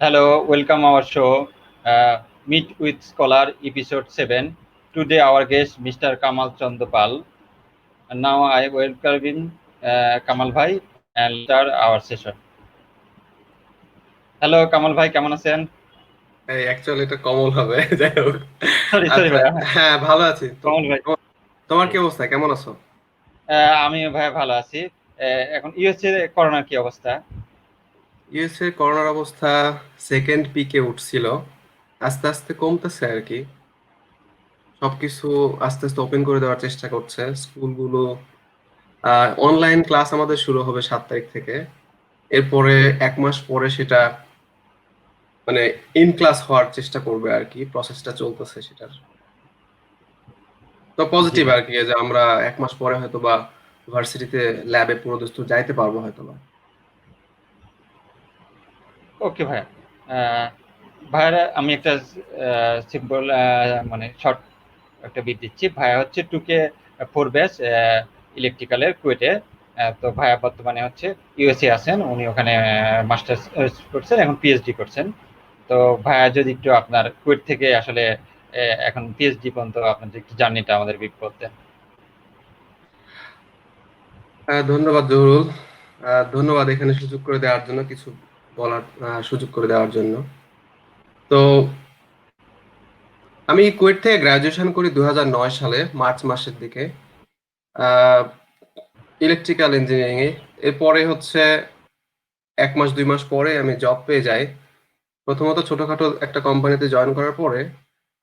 Hello, welcome our show, Meet with Scholar, episode 7. Today our guest, Mr. Kamal Chandopal. And now I welcome Kamal Bhai and start our session. Hello, Kamal Bhai, কেমন আছেন? এই actually এটা কমল হবে যাই হোক। Sorry আচ্ছা, ভাই, হ্যাঁ ভালো আছি তো। কমল ভাই। তোমার কি অবস্থা, কেমন আছো? আমি ভাই ভালো আছি। এখন ইউএসএ করোনার কি অবস্থা? ইউএসএ করোনার অবস্থা সেকেন্ড পিকে উঠছিল, আস্তে আস্তে কমতেছে আর কি। সবকিছু আস্তে আস্তে ওপেন করে দেওয়ার চেষ্টা করছে স্কুলগুলো। অনলাইন ক্লাস আমাদের শুরু হবে 7 তারিখ থেকে। এরপরে 1 মাস পরে সেটা মানে ইন ক্লাস হওয়ার চেষ্টা করবে আর কি, প্রসেসটা চলতেছে সেটার। তো জি পজিটিভ ভাই। আর কি, যে আমরা 1 মাস পরে হয়তো বা ভার্সিটিতে ল্যাবে পুরো দস্তুর যাইতে পারবো হয়তো বা। ওকে ভাই। ভাইয়া আমি একটা সিম্পল মানে শর্ট একটা বিট দিচ্ছি। ভাইয়া হচ্ছে 2K 4 ব্যাচ ইলেকট্রিক্যালের কুয়েটে। তো ভাইয়া বর্তমানে হচ্ছে ইউএসএ আছেন, উনি ওখানে মাস্টার্স করছেন, এখন পিএইচডি করছেন। তো ভাইয়া যদি একটু আপনার কুয়েট থেকে আসলে এখন পিএইচডি পর্যন্ত আপনার যে একটু জার্নিটা আমাদের বিট করতেন। ধন্যবাদ জহুরুল। ধন্যবাদ এখানে সুযোগ করে দেওয়ার জন্য, কিছু বলার সুযোগ করে দেওয়ার জন্য। তো আমি কুয়েট থেকে গ্রাজুয়েশন করি 2009 সালে মার্চ মাসের দিকে, ইলেকট্রিক্যাল ইঞ্জিনিয়ারিং এ। এরপরে হচ্ছে 1 মাস 2 মাস পরে আমি জব পেয়ে যাই। প্রথমত ছোটখাটো একটা কোম্পানিতে জয়েন করার পরে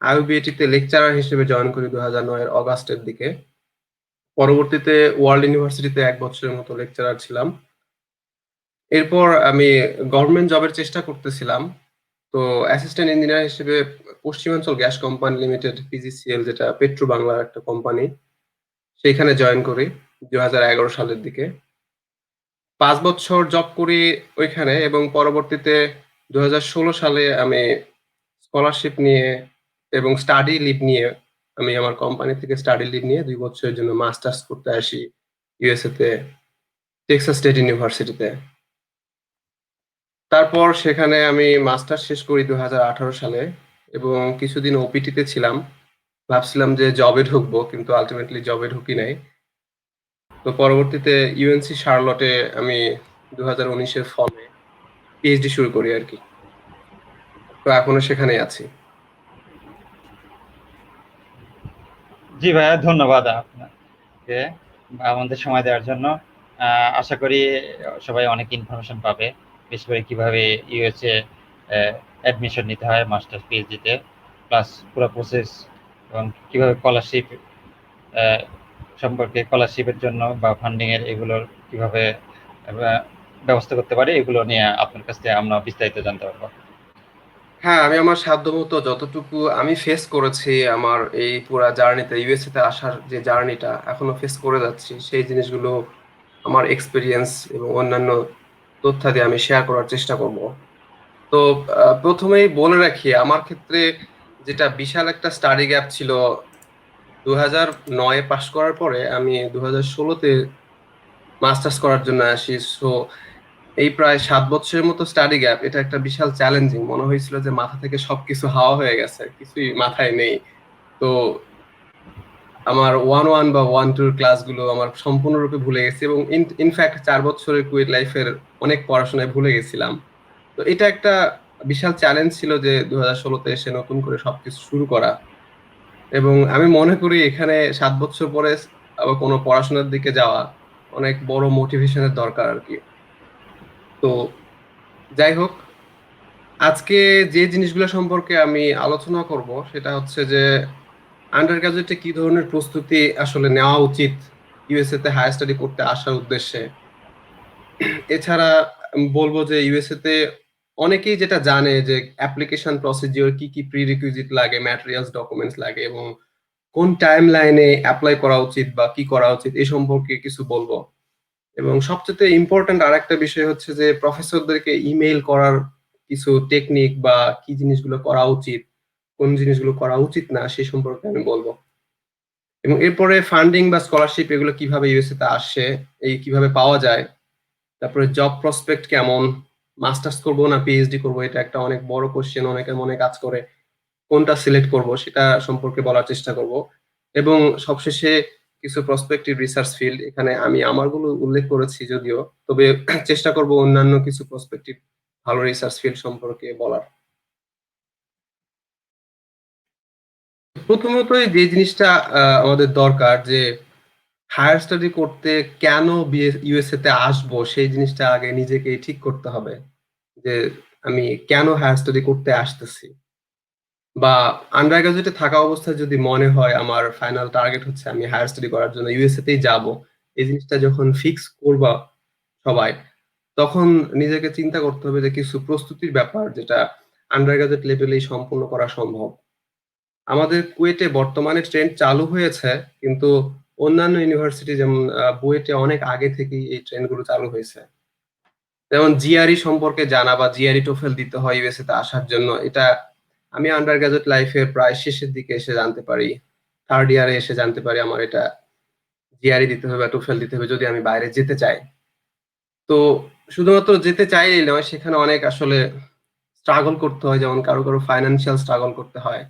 আইউবিএটি তে লেকচারার হিসেবে জয়েন করি 2009-এর অগাস্টের দিকে। পরবর্তীতে ওয়ার্ল্ড ইউনিভার্সিটিতে 1 বছরের মতো লেকচারার ছিলাম। এরপর আমি গভর্নমেন্ট জবের চেষ্টা করতেছিলাম। তো অ্যাসিস্ট্যান্ট ইঞ্জিনিয়ার হিসেবে পশ্চিমাঞ্চল গ্যাস কোম্পানি লিমিটেড, পিজিসিএল, যেটা পেট্রো বাংলার একটা কোম্পানি, সেইখানে জয়েন করি 2011 সালের দিকে। 5 বছর জব করি ওইখানে, এবং পরবর্তীতে 2016 সালে আমি স্কলারশিপ নিয়ে এবং স্টাডি লিভ নিয়ে, আমি আমার কোম্পানি থেকে স্টাডি লিভ নিয়ে 2 বছরের জন্য মাস্টার্স করতে আসি ইউএসএ তে, টেক্সাস স্টেট ইউনিভার্সিটিতে। তারপর সেখানে আমি মাস্টার্স শেষ করি 2018 সালে, এবং কিছুদিন ওপিটিতে ছিলাম। ভাবছিলাম যে জবে ঢুকবো, কিন্তু আলটিমেটলি জবে ঢুকি নাই। তো পরবর্তীতে ইউএনসি শার্লটে আমি 2019-এর ফলে পিএইচডি শুরু করি আর কি। তো এখনো সেখানেই আছি। জি ভাইয়া, ধন্যবাদ আপনাকে আমাদের সময় দেওয়ার জন্য। আশা করি সবাই অনেক ইনফরমেশন পাবে, বিশেষ করে কিভাবে ইউএসএ অ্যাডমিশন নিতে হয় মাস্টার্স পিএইচডিতে, প্লাস পুরো প্রসেস, এবং কিভাবে স্কলারশিপ সম্পর্কে, স্কলারশিপের জন্য বা ফান্ডিং এর এগুলোর কিভাবে আহ, ব্যবস্থা করতে পারি, এগুলো নিয়ে আপনার কাছ থেকে আমরা বিস্তারিত জানতে পারবো। হ্যাঁ, আমি আমার সাধ্যমতো যতটুকু আমি ফেস করেছি আমার এই পুরা জার্নিতে, ইউএসএ তে আসার যে জার্নিটা এখনো ফেস করে যাচ্ছি, সেই জিনিসগুলো আমার এক্সপেরিয়েন্স এবং অন্যান্য তথ্যাদি আমি শেয়ার করার চেষ্টা করব। তো প্রথমেই বলে রাখি, আমার ক্ষেত্রে যেটা বিশাল একটা স্টাডি গ্যাপ ছিল, 2009-এ পাশ করার পরে আমি 2016-তে মাস্টার্স করার জন্য আসি। সো এই প্রায় 7 বছরের মতো স্টাডি গ্যাপ, এটা একটা বিশাল চ্যালেঞ্জিং। মনে হয়েছিল যে মাথা থেকে সবকিছু হাওয়া হয়ে গেছে, কিছুই মাথায় নেই। তো আমার 1-1 বা 1-2 ক্লাসগুলো আমার সম্পূর্ণরূপে ভুলে গেছি, এবং ইনফ্যাক্ট 4 বছরের কুয়েট লাইফের অনেক পড়াশোনায় ভুলে গেছিলাম। তো এটা একটা বিশাল চ্যালেঞ্জ ছিল যে 2016-তে এসে নতুন করে সবকিছু শুরু করা। এবং আমি মনে করি এখানে 7 বছর পরে আবার কোনো পড়াশোনার দিকে যাওয়া অনেক বড় মোটিভেশনের দরকার আর কি। তো যাই হোক, আজকে যে জিনিসগুলো সম্পর্কে আমি আলোচনা করব সেটা হচ্ছে যে আন্ডার গ্রাজুয়েটে কি ধরনের প্রস্তুতি আসলে নেওয়া উচিত ইউএসএ তে হায়ার স্টাডি করতে আসার উদ্দেশ্যে। এছাড়া আমি বলবো যে ইউএসএ তে অনেকেই যেটা জানে যে অ্যাপ্লিকেশন প্রসিডিওর কি কি প্রিরিকুইজিট লাগে, ম্যাটেরিয়ালস, ডকুমেন্টস লাগে, এবং কোন টাইম লাইনে অ্যাপ্লাই করা উচিত বা কি করা উচিত এই সম্পর্কে কিছু বলবো। এবং সবচেয়ে ইম্পর্ট্যান্ট আরেকটা বিষয় হচ্ছে যে প্রফেসরদেরকে ইমেইল করার কিছু টেকনিক বা কি জিনিসগুলো করা উচিত, কোন জিনিসগুলো করা উচিত না, সেই সম্পর্কে আমি বলবো। এবং এরপরে ফান্ডিং বা স্কলারশিপ এগুলো কিভাবে ইউএসএ তে আসে, এই কিভাবে পাওয়া যায়, তারপরে জব প্রসপেক্ট কেমন, মাস্টার্স করব না পিএইচডি করব, এটা একটা অনেক বড় কোশ্চেন অনেকের মনে কাজ করে। কোনটা সিলেক্ট করব সেটা সম্পর্কে বলার চেষ্টা করব, এবং সবশেষে কিছু প্রসপেক্টিভ রিসার্চ ফিল্ড, এখানে আমি আমারগুলো উল্লেখ করেছি যদিও, তবে চেষ্টা করব অন্যান্য কিছু প্রসপেক্টিভ ভালো রিসার্চ ফিল্ড সম্পর্কে বলার। প্রথমত যে জিনিসটা আমাদের দরকার, যে হায়ার স্টাডি করতে কেন ইউএসএ তে আসবো, সেই জিনিসটা আগে নিজেকে ঠিক করতে হবে, যে আমি কেন হায়ার স্টাডি করতে আসতেছি। বা আন্ডার গ্রাজুয়েটে থাকা অবস্থায় যদি মনে হয় আমার ফাইনাল টার্গেট হচ্ছে আমি হায়ার স্টাডি করার জন্য ইউএসএ তেই যাব, এই জিনিসটা যখন ফিক্স করবা সবাই, তখন নিজেকে চিন্তা করতে হবে যে কিছু প্রস্তুতির ব্যাপার, যেটা আন্ডার গ্রাজুয়েট লেভেলেই সম্পূর্ণ করা সম্ভব। আমাদের কুয়েটে বর্তমানে ট্রেন্ড চালু হয়েছে, কিন্তু অন্যান্য ইউনিভার্সিটি যেমন বুয়েটে অনেক আগে থেকেই এই ট্রেন্ড গুলো চালু হয়েছে। যেমন জিআরই সম্পর্কে জানা বা জিআরই টোফেল দিতে হয় ইউএসএ তে আসার জন্য, এটা আমি আন্ডার গ্রাজুয়েট লাইফের প্রায় শেষের দিকে এসে জানতে পারি, থার্ড ইয়ারে এসে জানতে পারি আমার এটা জিআরই দিতে হবে বা টোফেল দিতে হবে যদি আমি বাইরে যেতে চাই। তো শুধুমাত্র যেতে চাইলেই নয়, সেখানে অনেক আসলে স্ট্রাগল করতে হয়, যেমন কারো কারো ফাইন্যান্সিয়াল স্ট্রাগল করতে হয়।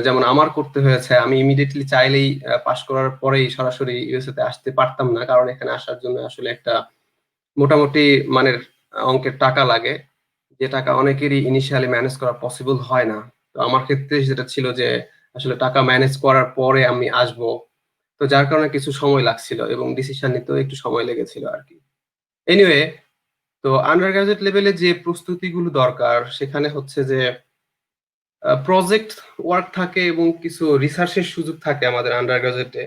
যেমন আমার করতে হয়েছে, আমি ইমিডিয়েটলি চাইলেই পাশ করার পরেই সরাসরি ইউএসএ তে আসতে পারতাম না, কারণ এখানে আসার জন্য আসলে একটা মোটামুটি মানের অঙ্কের টাকা লাগে, যে টাকা অনেকেরই ইনিশিয়ালি ম্যানেজ করা পসিবল হয় না। তো আমার ক্ষেত্রে যেটা ছিল যে আসলে টাকা ম্যানেজ করার পরে আমি আসবো, তো যার কারণে কিছু সময় লাগছিল এবং ডিসিশন নিতেও একটু সময় লেগেছিল আর কি। এনিওয়ে, তো আন্ডার গ্রাজুয়েট লেভেলে যে প্রস্তুতিগুলো দরকার, সেখানে হচ্ছে যে প্রজেক্ট ওয়ার্ক থাকে এবং কিছু রিসার্চের সুযোগ থাকে আমাদের আন্ডার গ্রাজুয়েটে।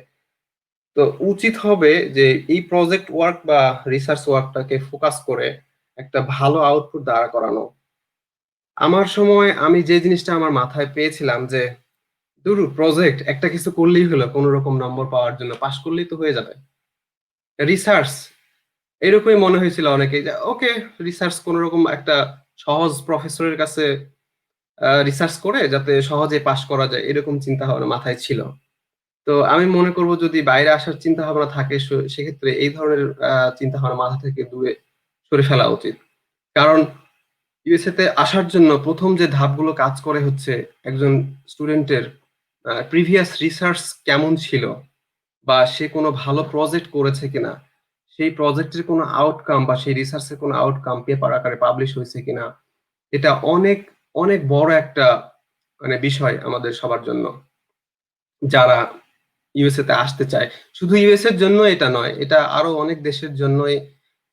তো উচিত হবে যে এই প্রজেক্ট ওয়ার্ক বা রিসার্চ ওয়ার্কটাকে ফোকাস করে একটা ভালো আউটপুট দাঁড়া করানো। আমার সময় আমি যে জিনিসটা আমার মাথায় পেয়েছিলাম যে ধুরু প্রজেক্ট একটা কিছু করলেই হলো, কোনো রকম নম্বর পাওয়ার জন্য পাশ করলেই তো হয়ে যাবে। রিসার্চ এরকমই মনে হয়েছিল অনেকে, যে ওকে রিসার্চ কোন রকম একটা সহজ প্রফেসরের কাছে রিসার্চ করে যাতে সহজে পাশ করা যায়, এরকম চিন্তা ভাবনা মাথায় ছিল। তো আমি মনে করব যদি বাইরে আসার চিন্তা ভাবনা থাকে, সেক্ষেত্রে এই ধরনের চিন্তা ভাবনা মাথা থেকে দূরে সরে ফেলা উচিত। কারণ ইউএসএ তে আসার জন্য প্রথম যে ধাপগুলো কাজ করে হচ্ছে একজন স্টুডেন্টের প্রিভিয়াস রিসার্চ কেমন ছিল, বা সে কোনো ভালো প্রজেক্ট করেছে কিনা, সেই প্রজেক্টের কোনো আউটকাম বা সেই রিসার্চের কোনো আউটকাম পেপার আকারে পাবলিশ হয়েছে কিনা, এটা অনেক অনেক বড় একটা মানে বিষয় আমাদের সবার জন্য, যারা ইউএসএ তে আসতে চায়। শুধু ইউএস এর জন্য এটা নয়, এটা আরো অনেক দেশের জন্যই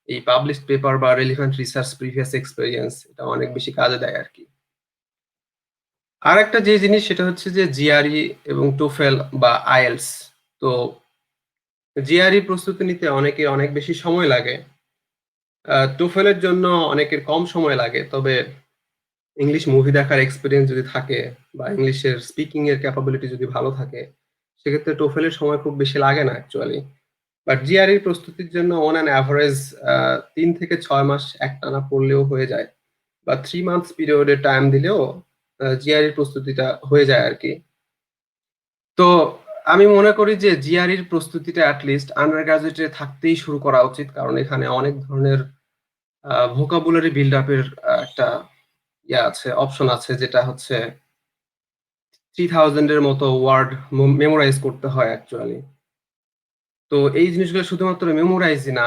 এই পাবলিশ পেপার বা রেলিভেন্ট রিসার্চ প্রিভিয়াস এক্সপেরিয়েন্স এটা অনেক বেশি কাজে দেয় আর কি। আর একটা যে জিনিস সেটা হচ্ছে যে জিআরই এবং টোফেল বা আইএলস। তো জিআরই প্রস্তুতি নিতে অনেকের অনেক বেশি সময় লাগে, টোফেলের জন্য অনেকের কম সময় লাগে। তবে ইংলিশ মুভি দেখার এক্সপেরিয়েন্স যদি থাকে বা ইংলিশের স্পিকিং এর ক্যাপাবিলিটি যদি ভালো থাকে, সেক্ষেত্রে টোফেলের সময় খুব বেশি লাগে না অ্যাকচুয়ালি। বাট জিআরই প্রস্তুতির জন্য অন অ্যান অ্যাভারেজ 3 থেকে 6 মাস একটানা পড়লেও হয়ে যায়, বা 3 মান্থস পিরিয়ডের টাইম দিলেও জিআরই প্রস্তুতিটা হয়ে যায় আর কি। তো আমি মনে করি যে জিআরইর প্রস্তুতিটা অ্যাটলিস্ট আন্ডার গ্রাজুয়েটে থাকতেই শুরু করা উচিত, কারণ এখানে অনেক ধরনের ভোকাবুলারি বিল্ড আপের একটা আছে, অপশন আছে, যেটা হচ্ছে 3000 এর মতো ওয়ার্ড মেমোরাইজ করতে হয় অ্যাকচুয়ালি। তো এই জিনিসগুলো শুধুমাত্র মেমোরাইজই না,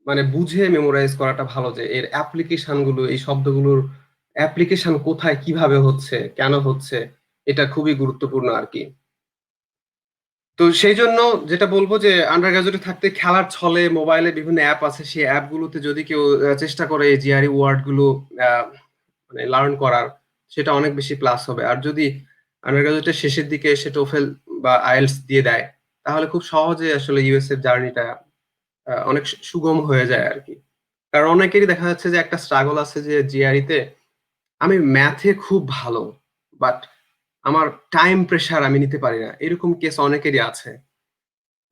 মানে বুঝে মেমোরাইজ করাটা ভালো, যে এর অ্যাপ্লিকেশন গুলো, এই শব্দগুলোর অ্যাপ্লিকেশন কোথায় কিভাবে হচ্ছে কেন হচ্ছে, এটা খুবই গুরুত্বপূর্ণ আর কি। তো সেই জন্য যেটা বলবো যে আন্ডার গ্রাজুয়েটে থাকতে খেলার ছলে মোবাইলে বিভিন্ন অ্যাপ আছে, সেই অ্যাপগুলোতে যদি কেউ চেষ্টা করে এই জিআরই ওয়ার্ড গুলো আহ, মানে লার্ন করার, সেটা অনেক বেশি প্লাস হবে। আর যদি আন্ডার গ্রাজুয়েটের শেষের দিকে এসে টোফেল বা আইএলটিএস দিয়ে দেয়, তাহলে খুব সহজে আসলে ইউএস এর জার্নিটা অনেক সুগম হয়ে যায় আর কি। কারণ অনেকেরই দেখা যাচ্ছে যে একটা স্ট্রাগল আছে যে জিআরই তে আমি ম্যাথে খুব ভালো, বাট আমার টাইম প্রেসার আমি নিতে পারি না, এরকম কেস অনেকেরই আছে।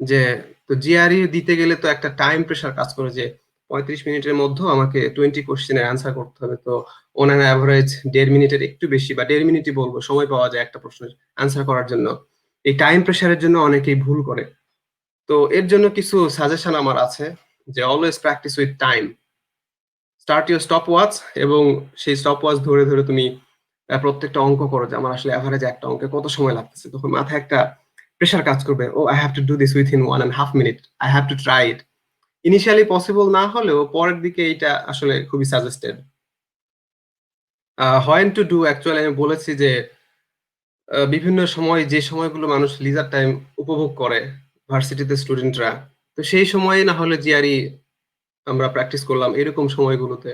যে তো জিআরই দিতে গেলে তো একটা টাইম প্রেসার কাজ করে, যে 35 মিনিটের মধ্যে আমাকে 20 কোশ্চেনের অ্যান্সার করতে হবে। তো অন অ্যান অ্যাভারেজ 1.5 মিনিটের একটু বেশি বা 1.5 মিনিটই বলবো সময় পাওয়া যায় একটা প্রশ্নের অ্যান্সার করার জন্য। এই টাইম প্রেসারের জন্য অনেকেই ভুল করে। তো এর জন্য কিছু সাজেশন আমার আছে, যে always practice with time. Start your stop watch এবং সেই স্টপ ওয়াচ ধরে ধরে তুমি প্রত্যেকটা অঙ্ক করো যে আমার আসলে এভারেজ একটা অঙ্কে কত সময় লাগতেছে। তখন মাথায় একটা প্রেশার কাজ করবে, oh I have to do this within 1.5 মিনিট, I have to try it. Initially possible না হলেও পরের দিকে এটা আসলে খুবই suggested. When to do actually আমি বলেছি যে বিভিন্ন সময় যে সময়গুলো মানুষ লিজার টাইম উপভোগ করে ভার্সিটিতে স্টুডেন্টরা, তো সেই সময়ে না হলে জিআরই আমরা প্র্যাকটিস করলাম এরকম সময়গুলোতে।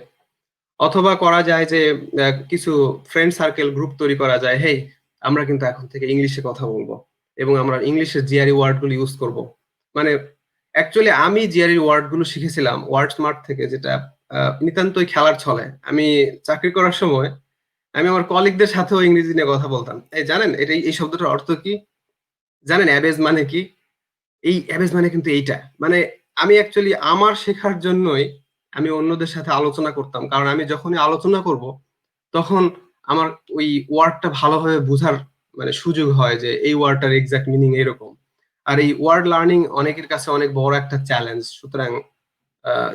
অথবা করা যায় যে কিছু ফ্রেন্ড সার্কেল গ্রুপ তৈরি করা যায়, হেই আমরা কিন্তু এখন থেকে ইংলিশে কথা বলবো এবং আমরা ইংলিশের জিআরই ওয়ার্ড গুলো ইউজ করব। মানে অ্যাকচুয়ালি আমি জিআরই ওয়ার্ড গুলো শিখেছিলাম ওয়ার্ড স্মার্ট থেকে, যেটা নিতান্তই খেলার ছলে। আমি চাকরি করার সময় আমি আমার কলিগদের সাথেও ইংরেজি নিয়ে কথা বলতাম। এই জানেন এটা, এই শব্দটার অর্থ কি জানেন? অ্যাবেজ মানে কি? এই অ্যাবেজ মানে কিন্তু এইটা। মানে আমি অ্যাকচুয়ালি আমার শেখার জন্যই আমি অন্যদের সাথে আলোচনা করতাম। কারণ আমি যখনই আলোচনা করব, তখন আমার ওই ওয়ার্ডটা ভালোভাবে বুঝার মানে সুযোগ হয় যে এই ওয়ার্ডটার এক্সাক্ট মিনিং এরকম। আর এই ওয়ার্ড লার্নিং অনেকের কাছে অনেক বড় একটা চ্যালেঞ্জ। সুতরাং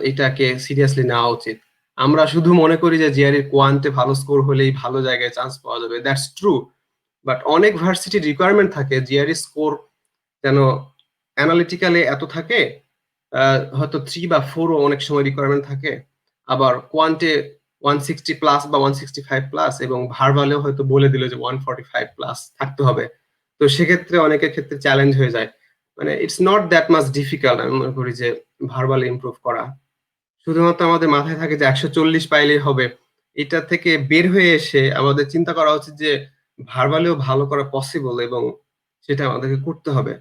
এটাকে সিরিয়াসলি নেওয়া উচিত। আমরা শুধু মনে করি যে জিআরই কোয়ান্টে ভালো স্কোর হলেই ভালো জায়গায় চান্স পাওয়া যাবে। That's true. বাট অনেক ভার্সিটির রিকোয়ারমেন্ট থাকে জিআরই স্কোর যেন অ্যানালিটিক্যালি এত থাকে, হয়তো 3 বা 4 ও অনেক সময় রিকোয়ারমেন্ট থাকে। আবার কোয়ান্টে 160 প্লাস বা 165 প্লাস, এবং ভার্বালেও হয়তো বলে দিল যে 145 প্লাস থাকতে হবে। তো সেক্ষেত্রে অনেকের ক্ষেত্রে চ্যালেঞ্জ হয়ে যায়। মানে it's not that much difficult আমি মনে করি যে ভার্বালি ইমপ্রুভ করা। শুধুমাত্র আমাদের মাথায় থাকে যে 140 পাইলেই হবে। এটা থেকে বের হয়ে এসে আমাদের চিন্তা করা উচিত যে ভার্বালিও ভালো করা পসিবল এবং সেটা আমাদেরকে করতে হবে।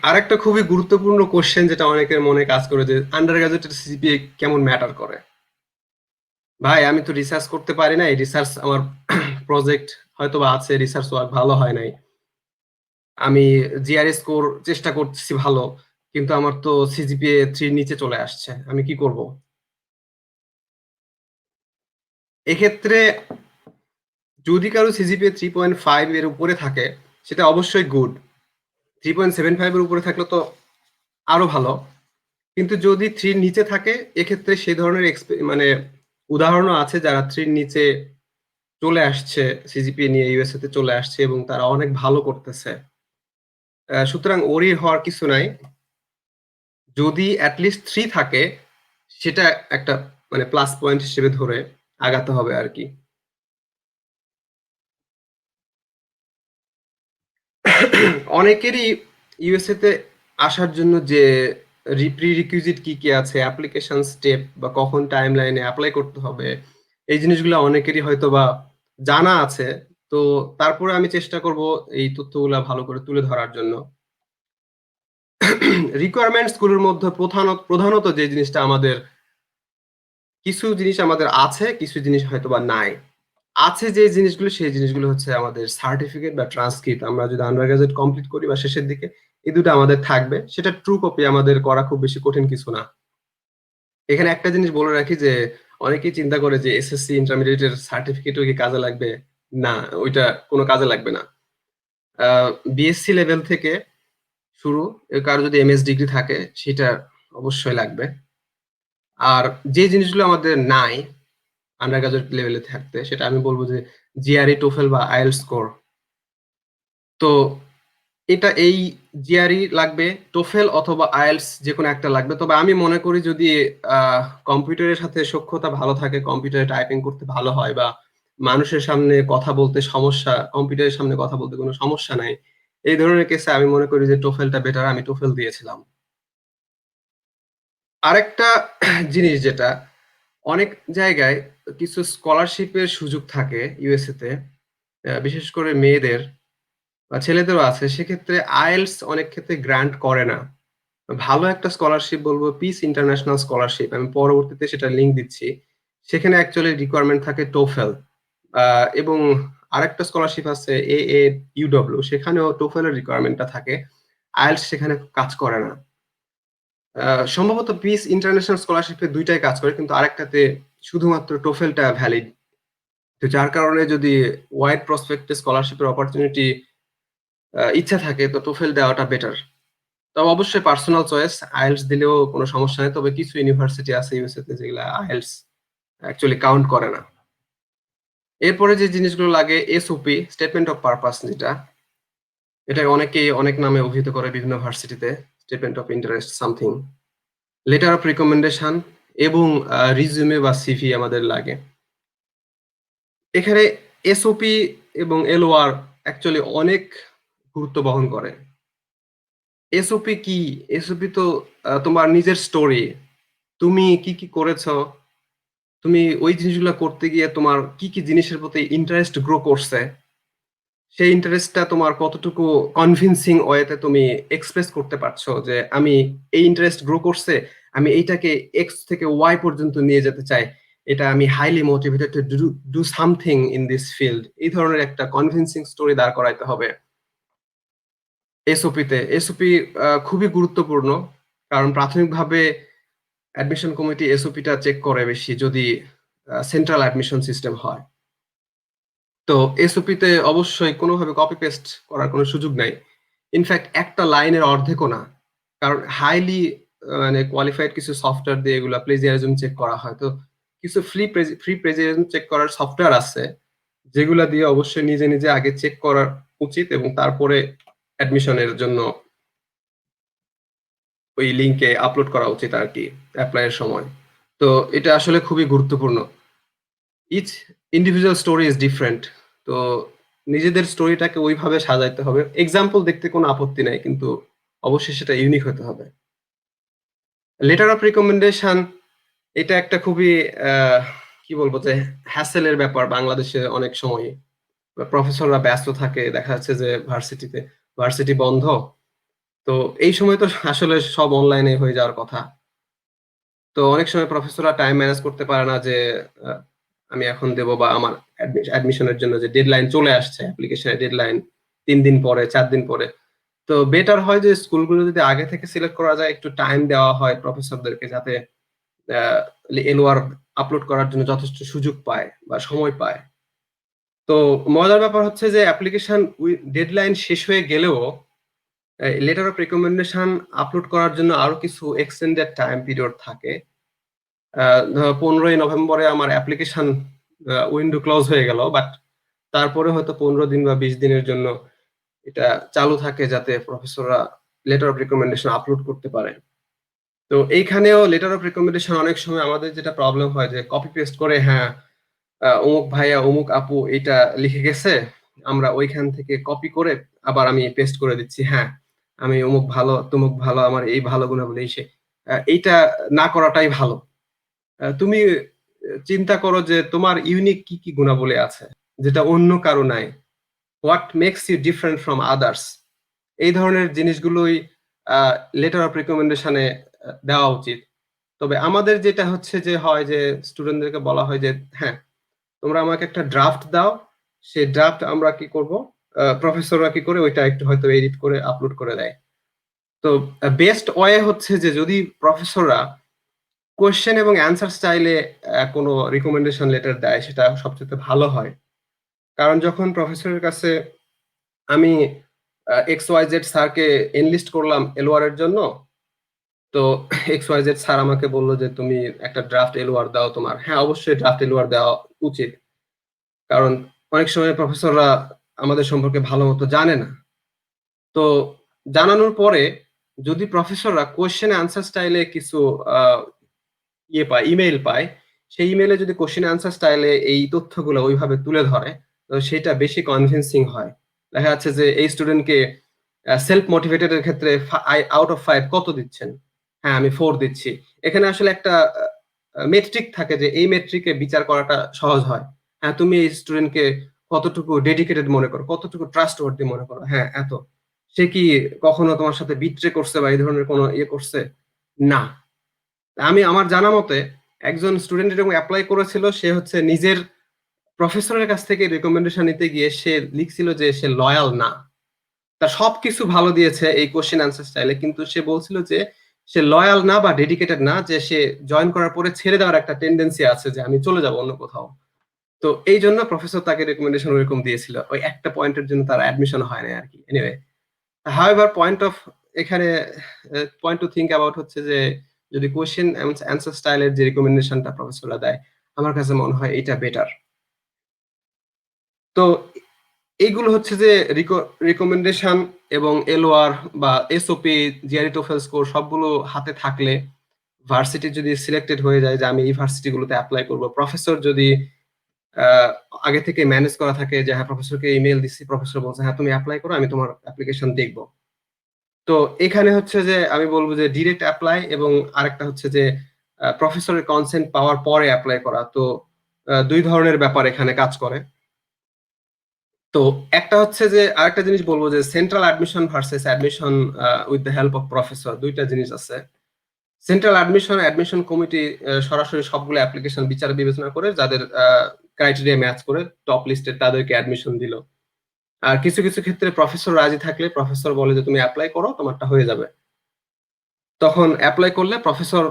আরেকটা খুবই গুরুত্বপূর্ণ কোশ্চেন যেটা অনেকের মনে কাজ করে যে আন্ডার গ্রাজুয়েটের সিজিপিএ কেমন ম্যাটার করে। ভাই আমি তো রিসার্চ করতে পারি নাই, রিসার্চ আমার প্রজেক্ট হয়তো বা আছে, রিসার্চ ওয়ার্ক ভালো হয় নাই, আমি জিআরএ স্কোর চেষ্টা করতেছি ভালো, কিন্তু আমার তো সিজিপিএ 3 নিচে চলে আসছে, আমি কি করব? এক্ষেত্রে যদি কারো সিজিপিএ 3.5 এর উপরে থাকে সেটা অবশ্যই গুড। 3.75 এর উপরে থাকলে তো আরো ভালো। কিন্তু যদি 3 এর নিচে থাকে এক্ষেত্রে সেই ধরনের মানে উদাহরণও আছে যারা 3 এর নিচে চলে আসছে, সিজিপিএ নিয়ে ইউএসএ তে চলে আসছে এবং তারা অনেক ভালো করতেছে। সুতরাং ওরি হওয়ার কিছু নাই। যদি এট লিস্ট 3 থাকে সেটা একটা মানে প্লাস পয়েন্ট হিসেবে ধরে আগাতে হবে আরকি। অনেকেরই ইউএসএ তে আসার জন্য যে প্রিরিকুইজিট কি, কি আছে, অ্যাপ্লিকেশন স্টেপ বা কখন টাইমলাইনে এপ্লাই করতে হবে, এই জিনিসগুলো অনেকেরই হয়তোবা জানা আছে। তো তারপরে আমি চেষ্টা করব এই তথ্যগুলা ভালো করে তুলে ধরার জন্য। রিকোয়ারমেন্টস গুলোর মধ্যে প্রধানত যে জিনিসটা আমাদের, কিছু জিনিস আমাদের আছে, কিছু জিনিস হয়তোবা নাই। আছে যে জিনিসগুলো, সেই জিনিসগুলো হচ্ছে আমাদের সার্টিফিকেট বা ট্রান্সক্রিপ্ট। আমরা যদি আন্ডার গ্রাজুয়েট কমপ্লিট করি বা শেষের দিকে, এই ২ টা আমাদের থাকবে। সেটা ট্রু কপি আমাদের করা খুব বেশি কঠিন কিছু না। এখানে একটা জিনিস বলে রাখি যে অনেকেই চিন্তা করে যে এসএসসি ইন্টারমিডিয়েট এর সার্টিফিকেটও কি কাজে লাগবে? না, ওইটা কোন কাজে লাগবে না। আ বিএসসি লেভেল থেকে শুরু, কারো যদি এমএস ডিগ্রি থাকে সেটা অবশ্যই লাগবে। আর যে জিনিসগুলো আমাদের নাই আন্ডার গ্রাজুয়েট লেভেলে থাকতে, সেটা আমি বলব যে জিআরই, টোফেল বা আইএলটিএস স্কোর। তো এটা এই জিআরই লাগবে, টোফেল অথবা আইএলটিএস যেকোনো একটা লাগবে। তবে আমি মনে করি যদি কম্পিউটারের সাথে সখ্যতা ভালো থাকে, কম্পিউটারে টাইপিং করতে ভালো হয় বা মানুষের সামনে কথা বলতে সমস্যা, কম্পিউটারের সামনে কথা বলতে কোনো সমস্যা নাই, এই ধরনের কেসে আমি মনে করি যে টোফেলটা বেটার। আমি টোফেল দিয়েছিলাম। আরেকটা জিনিস যেটা অনেক জায়গায় কিছু স্কলারশিপের সুযোগ থাকে ইউএসএ তে, বিশেষ করে মেয়েদের বা ছেলেদেরও আছে। সেক্ষেত্রে আইএলটিএস অনেক ক্ষেত্রে গ্রান্ট করে না। ভালো একটা স্কলারশিপ বলব পিস ইন্টারন্যাশনাল স্কলারশিপ। আমি পরবর্তীতে সেটা লিংক দিচ্ছি। সেখানে অ্যাকচুয়ালি রিকোয়ারমেন্ট থাকে টোফেল। আ এবং আরেকটা স্কলারশিপ আছে AAUW, সেখানেও টোফেল এর রিকোয়ারমেন্টটা থাকে। আইএলটিএস সেখানে কাজ করে না। আ সম্ভবত পিস ইন্টারন্যাশনাল স্কলারশিপ এ ২ টাই কাজ করে, কিন্তু আরেকটাতে শুধুমাত্র টোফেলটা ভ্যালিড। তো যার কারণে যদি ওয়াইড প্রসপেক্ট এ স্কলারশিপের অপরচুনিটি ইচ্ছা থাকে তো টোফেল দেওয়াটা বেটার। তবে অবশ্যই পার্সোনাল চয়েস, আইএলটিএস দিলেও কোনো সমস্যা নেই। তবে কিছু ইউনিভার্সিটি আছে ইউএসএ তে যেগুলা আইএলটিএস অ্যাকচুয়ালি কাউন্ট করে না। এরপরে যে জিনিসগুলো লাগে এসওপি, স্টেটমেন্ট অফ পারপাস, যেটা এটা অনেকেই অনেক নামে অভিহিত করে বিভিন্ন ভার্সিটিতে, statement of interest something, letter of recommendation এবং রিজিউমে বা সিভি আমাদের লাগে। এখানে এসওপি এবং এলওআর অ্যাকচুয়ালি অনেক গুরুত্ব বহন করে। এসওপি কি? এসওপি তো তোমার নিজের স্টোরি, তুমি কি কি করেছো, তুমি ওই জিনিসগুলো করতে গিয়ে তোমার কি কি জিনিসের প্রতি ইন্টারেস্ট গ্রো করছে, সেই ইন্টারেস্টটা তোমার কতটুকু কনভিনসিং ওয়েতে তুমি এক্সপ্রেস করতে পারছো যে আমি এই ইন্টারেস্ট গ্রো করছে, আমি এইটাকে এক্স থেকে ওয়াই পর্যন্ত নিয়ে যেতে চাই, এটা আমি highly motivated to do something in this field, এই ধরনের একটা কনভিনসিং স্টোরি দাঁড় করাইতে হবে এসওপিতে। এসওপি খুবই গুরুত্বপূর্ণ, কারণ প্রাথমিকভাবে অ্যাডমিশন কমিটি এসওপিটা চেক করে বেশি যদি সেন্ট্রাল অ্যাডমিশন সিস্টেম হয়। তো এসওপিতে অবশ্যই কোনোভাবে কপি পেস্ট করার কোনো সুযোগ নাই। ইনফ্যাক্ট একটা লাইনের অর্ধেকও না, কারণ হাইলি মানে কোয়ালিফাইড কিছু সফটওয়্যার দিয়ে এগুলা প্লেজিয়ারিজম চেক করা হয়। তো কিছু ফ্রি প্লেজিয়ারিজম চেক করার সফটওয়্যার আছে যেগুলা দিয়ে অবশ্যই নিজে নিজে আগে চেক করা উচিত এবং তারপরে অ্যাডমিশনের জন্য ওই লিংকে আপলোড করা উচিত আর কি, অ্যাপ্লাইয়ের সময়। তো এটা আসলে খুবই গুরুত্বপূর্ণ। Each individual story is different. তো নিজেদের স্টোরিটাকে ওইভাবে সাজাইতে হবে। এক্সাম্পল দেখতে কোনো আপত্তি নাই, কিন্তু অবশ্যই সেটা ইউনিক হতে হবে। লেটার অফ রিকমেন্ডেশন এটা একটা খুবই কি বলবো যে হ্যাসেলের ব্যাপার বাংলাদেশে। অনেক সময় প্রফেসররা ব্যস্ত থাকে, দেখা যাচ্ছে যে ভার্সিটি বন্ধ, তো এই সময় তো আসলে সব অনলাইনে হয়ে যাওয়ার কথা। তো অনেক সময় প্রফেসররা টাইম ম্যানেজ করতে পারে না যে আহ, আমি এখন দেব, বা আমার অ্যাডমিশনের জন্য যে ডেডলাইন চলে আসছে, অ্যাপ্লিকেশনের ডেডলাইন 3 দিন পরে 4 দিন পরে। তো বেটার হয় যে স্কুলগুলো যদি আগে থেকে সিলেক্ট করা যায়, একটু টাইম দেওয়া হয় প্রফেসরদেরকে, যাতে এলওআর আপলোড করার জন্য যথেষ্ট সুযোগ পায় বা সময় পায়। তো মজার ব্যাপার হচ্ছে যে অ্যাপ্লিকেশন ডেডলাইন শেষ হয়ে গেলেও লেটার অফ রিকমেন্ডেশন আপলোড করার জন্য আরো কিছু এক্সটেন্ডেড টাইম পিরিয়ড থাকে। 15ই নভেম্বরে আমার অ্যাপ্লিকেশন উইন্ডো ক্লোজ হয়ে গেল, বাট তারপরে হয়তো 15 দিন বা 20 দিনের জন্য এটা চালু থাকে, যাতে প্রফেসররা লেটার অফ রিকমেন্ডেশন আপলোড করতে পারে। তো এইখানেও লেটার অফ রিকমেন্ডেশন অনেক সময় আমাদের যেটা প্রবলেম হয় যে কপি পেস্ট করে, হ্যাঁ অমুক ভাইয়া অমুক আপু এটা লিখে গেছে, আমরা ওইখান থেকে কপি করে আবার আমি পেস্ট করে দিচ্ছি, হ্যাঁ আমি অমুক ভালো তমুক ভালো, আমার এই ভালো গুণাবলী সে, এইটা না করাটাই ভালো। তুমি চিন্তা করো যে তোমার ইউনিক কি কি গুণাবলী আছে যেটা অন্য কারো নাই, what makes you different from others, এই ধরনের জিনিসগুলোই লেটার অফ রিকমেন্ডেশনে দেওয়া উচিত। তবে আমাদের যেটা হচ্ছে যে হয় যে স্টুডেন্টদেরকে বলা হয় যে হ্যাঁ তোমরা আমাকে একটা ড্রাফট দাও, সেই ড্রাফট আমরা কি করব, প্রফেসররা কি করে ওইটা একটু হয়তো এডিট করে আপলোড করে দেয়। তো বেস্ট ওয়ে হচ্ছে যে যদি প্রফেসররা কোয়েশ্চেন এবং অ্যান্সার স্টাইলে কোনো রিকমেন্ডেশন লেটার দেয়, সেটা সবচেয়ে ভালো হয়। কারণ যখন প্রফেসরের কাছে আমি এক্স ওয়াই জেড স্যারকে এনলিস্ট করলাম এলওআর এর জন্য, তো এক্স ওয়াই জেড স্যার আমাকে বললো যে তুমি একটা ড্রাফট এলওআর দাও তোমার, হ্যাঁ অবশ্যই ড্রাফট এলওআর দেওয়া উচিত, কারণ অনেক সময় প্রফেসররা আমাদের সম্পর্কে ভালো মতো জানে না। তো জানানোর পরে যদি প্রফেসররা কোয়েশ্চেন অ্যান্সার স্টাইলে কিছু ইয়ে পায়, ইমেইল পায়, সেই ইমেইলে যদি কোশ্চেন অ্যান্সার স্টাইলে এই তথ্যগুলো ওইভাবে তুলে ধরে, তো সেটা বেশি কনভিন্সিং হয়। দেখা যাচ্ছে যে এই স্টুডেন্টকে সেলফ মোটিভেটেড এর ক্ষেত্রে আউট অফ 5 কত দিচ্ছেন, হ্যাঁ আমি 4 দিচ্ছি। এখানে আসলে একটা মেট্রিক থাকে যে এই মেট্রিকে বিচার করাটা সহজ হয়। হ্যাঁ তুমি এই স্টুডেন্টকে কতটুকু ডেডিকেটেড মনে করো, কতটুকু ট্রাস্ট ওয়ার্দি মনে করো, হ্যাঁ এত, সে কি কখনো তোমার সাথে বিট্রে করছে বা এই ধরনের কোনো ইয়ে করছে, না। আমি আমার জানা মতে একজন স্টুডেন্ট এরকম অ্যাপ্লাই করেছিল, সে হচ্ছে নিজের প্রফেসরের কাছ থেকে রিকমেন্ডেশন নিতে গিয়ে সে লিখছিল যে সে লয়াল না, তার সবকিছু ভালো দিয়েছে এই কোশ্চেন অ্যান্সার স্টাইলে, কিন্তু সে বলছিল যে সে লয়াল না বা ডেডিকেটেড না, যে সে জয়েন করার পরে ছেড়ে দেওয়ার একটা টেন্ডেন্সি আছে যে আমি চলে যাব অন্য কোথাও। তো এই জন্য প্রফেসর তাকে রেকমেন্ডেশন ওইরকম দিয়েছিল, ওই একটা পয়েন্টের জন্য তার অ্যাডমিশন হয় না আর কি। এনিওয়ে, হাউএভার পয়েন্ট অফ এখানে পয়েন্ট টু থিঙ্ক অ্যাবাউট হচ্ছে যে যদি কোয়েশ্চেন অ্যান্সার স্টাইলের যে রিকমেন্ডেশনটা প্রফেসররা দেয়, আমার কাছে মনে হয় এটা বেটার। তো এইগুলো হচ্ছে যে রিকমেন্ডেশন এবং এলওআর বা এসওপি, জিআরই, টোফেল স্কোর সবগুলো হাতে থাকলে ভার্সিটি যদি সিলেক্টেড হয়ে যায় যে আমি এই ভার্সিটিগুলোতে অ্যাপ্লাই করব, প্রফেসর যদি আহ, আগে থেকে ম্যানেজ করা থাকে যে হ্যাঁ প্রফেসরকে ইমেল দিচ্ছি, প্রফেসর বলছে হ্যাঁ তুমি অ্যাপ্লাই করো, আমি তোমার অ্যাপ্লিকেশন দেখবো। তো এখানে হচ্ছে যে আমি বলবো যে ডিরেক্ট অ্যাপ্লাই এবং আরেকটা হচ্ছে যে প্রফেসরের কনসেন্ট পাওয়ার পরে অ্যাপ্লাই করা। তো দুই ধরনের ব্যাপার এখানে কাজ করে। তো একটা হচ্ছে যে আরেকটা জিনিস বলবো যে central admission versus admission with the help of professor, দুইটা জিনিস আছে। সেন্ট্রাল অ্যাডমিশন কমিটি সরাসরি সবগুলো অ্যাপ্লিকেশন বিচার বিবেচনা করে যাদের ক্রাইটেরিয়া ম্যাচ করে টপ লিস্টেড তাদেরকে অ্যাডমিশন দিল। আর কিছু কিছু ক্ষেত্রে প্রফেসর রাজি থাকলে প্রফেসর বলে যে তুমি অ্যাপ্লাই করো, তোমারটা হয়ে যাবে। তখন অ্যাপ্লাই করলে প্রফেসর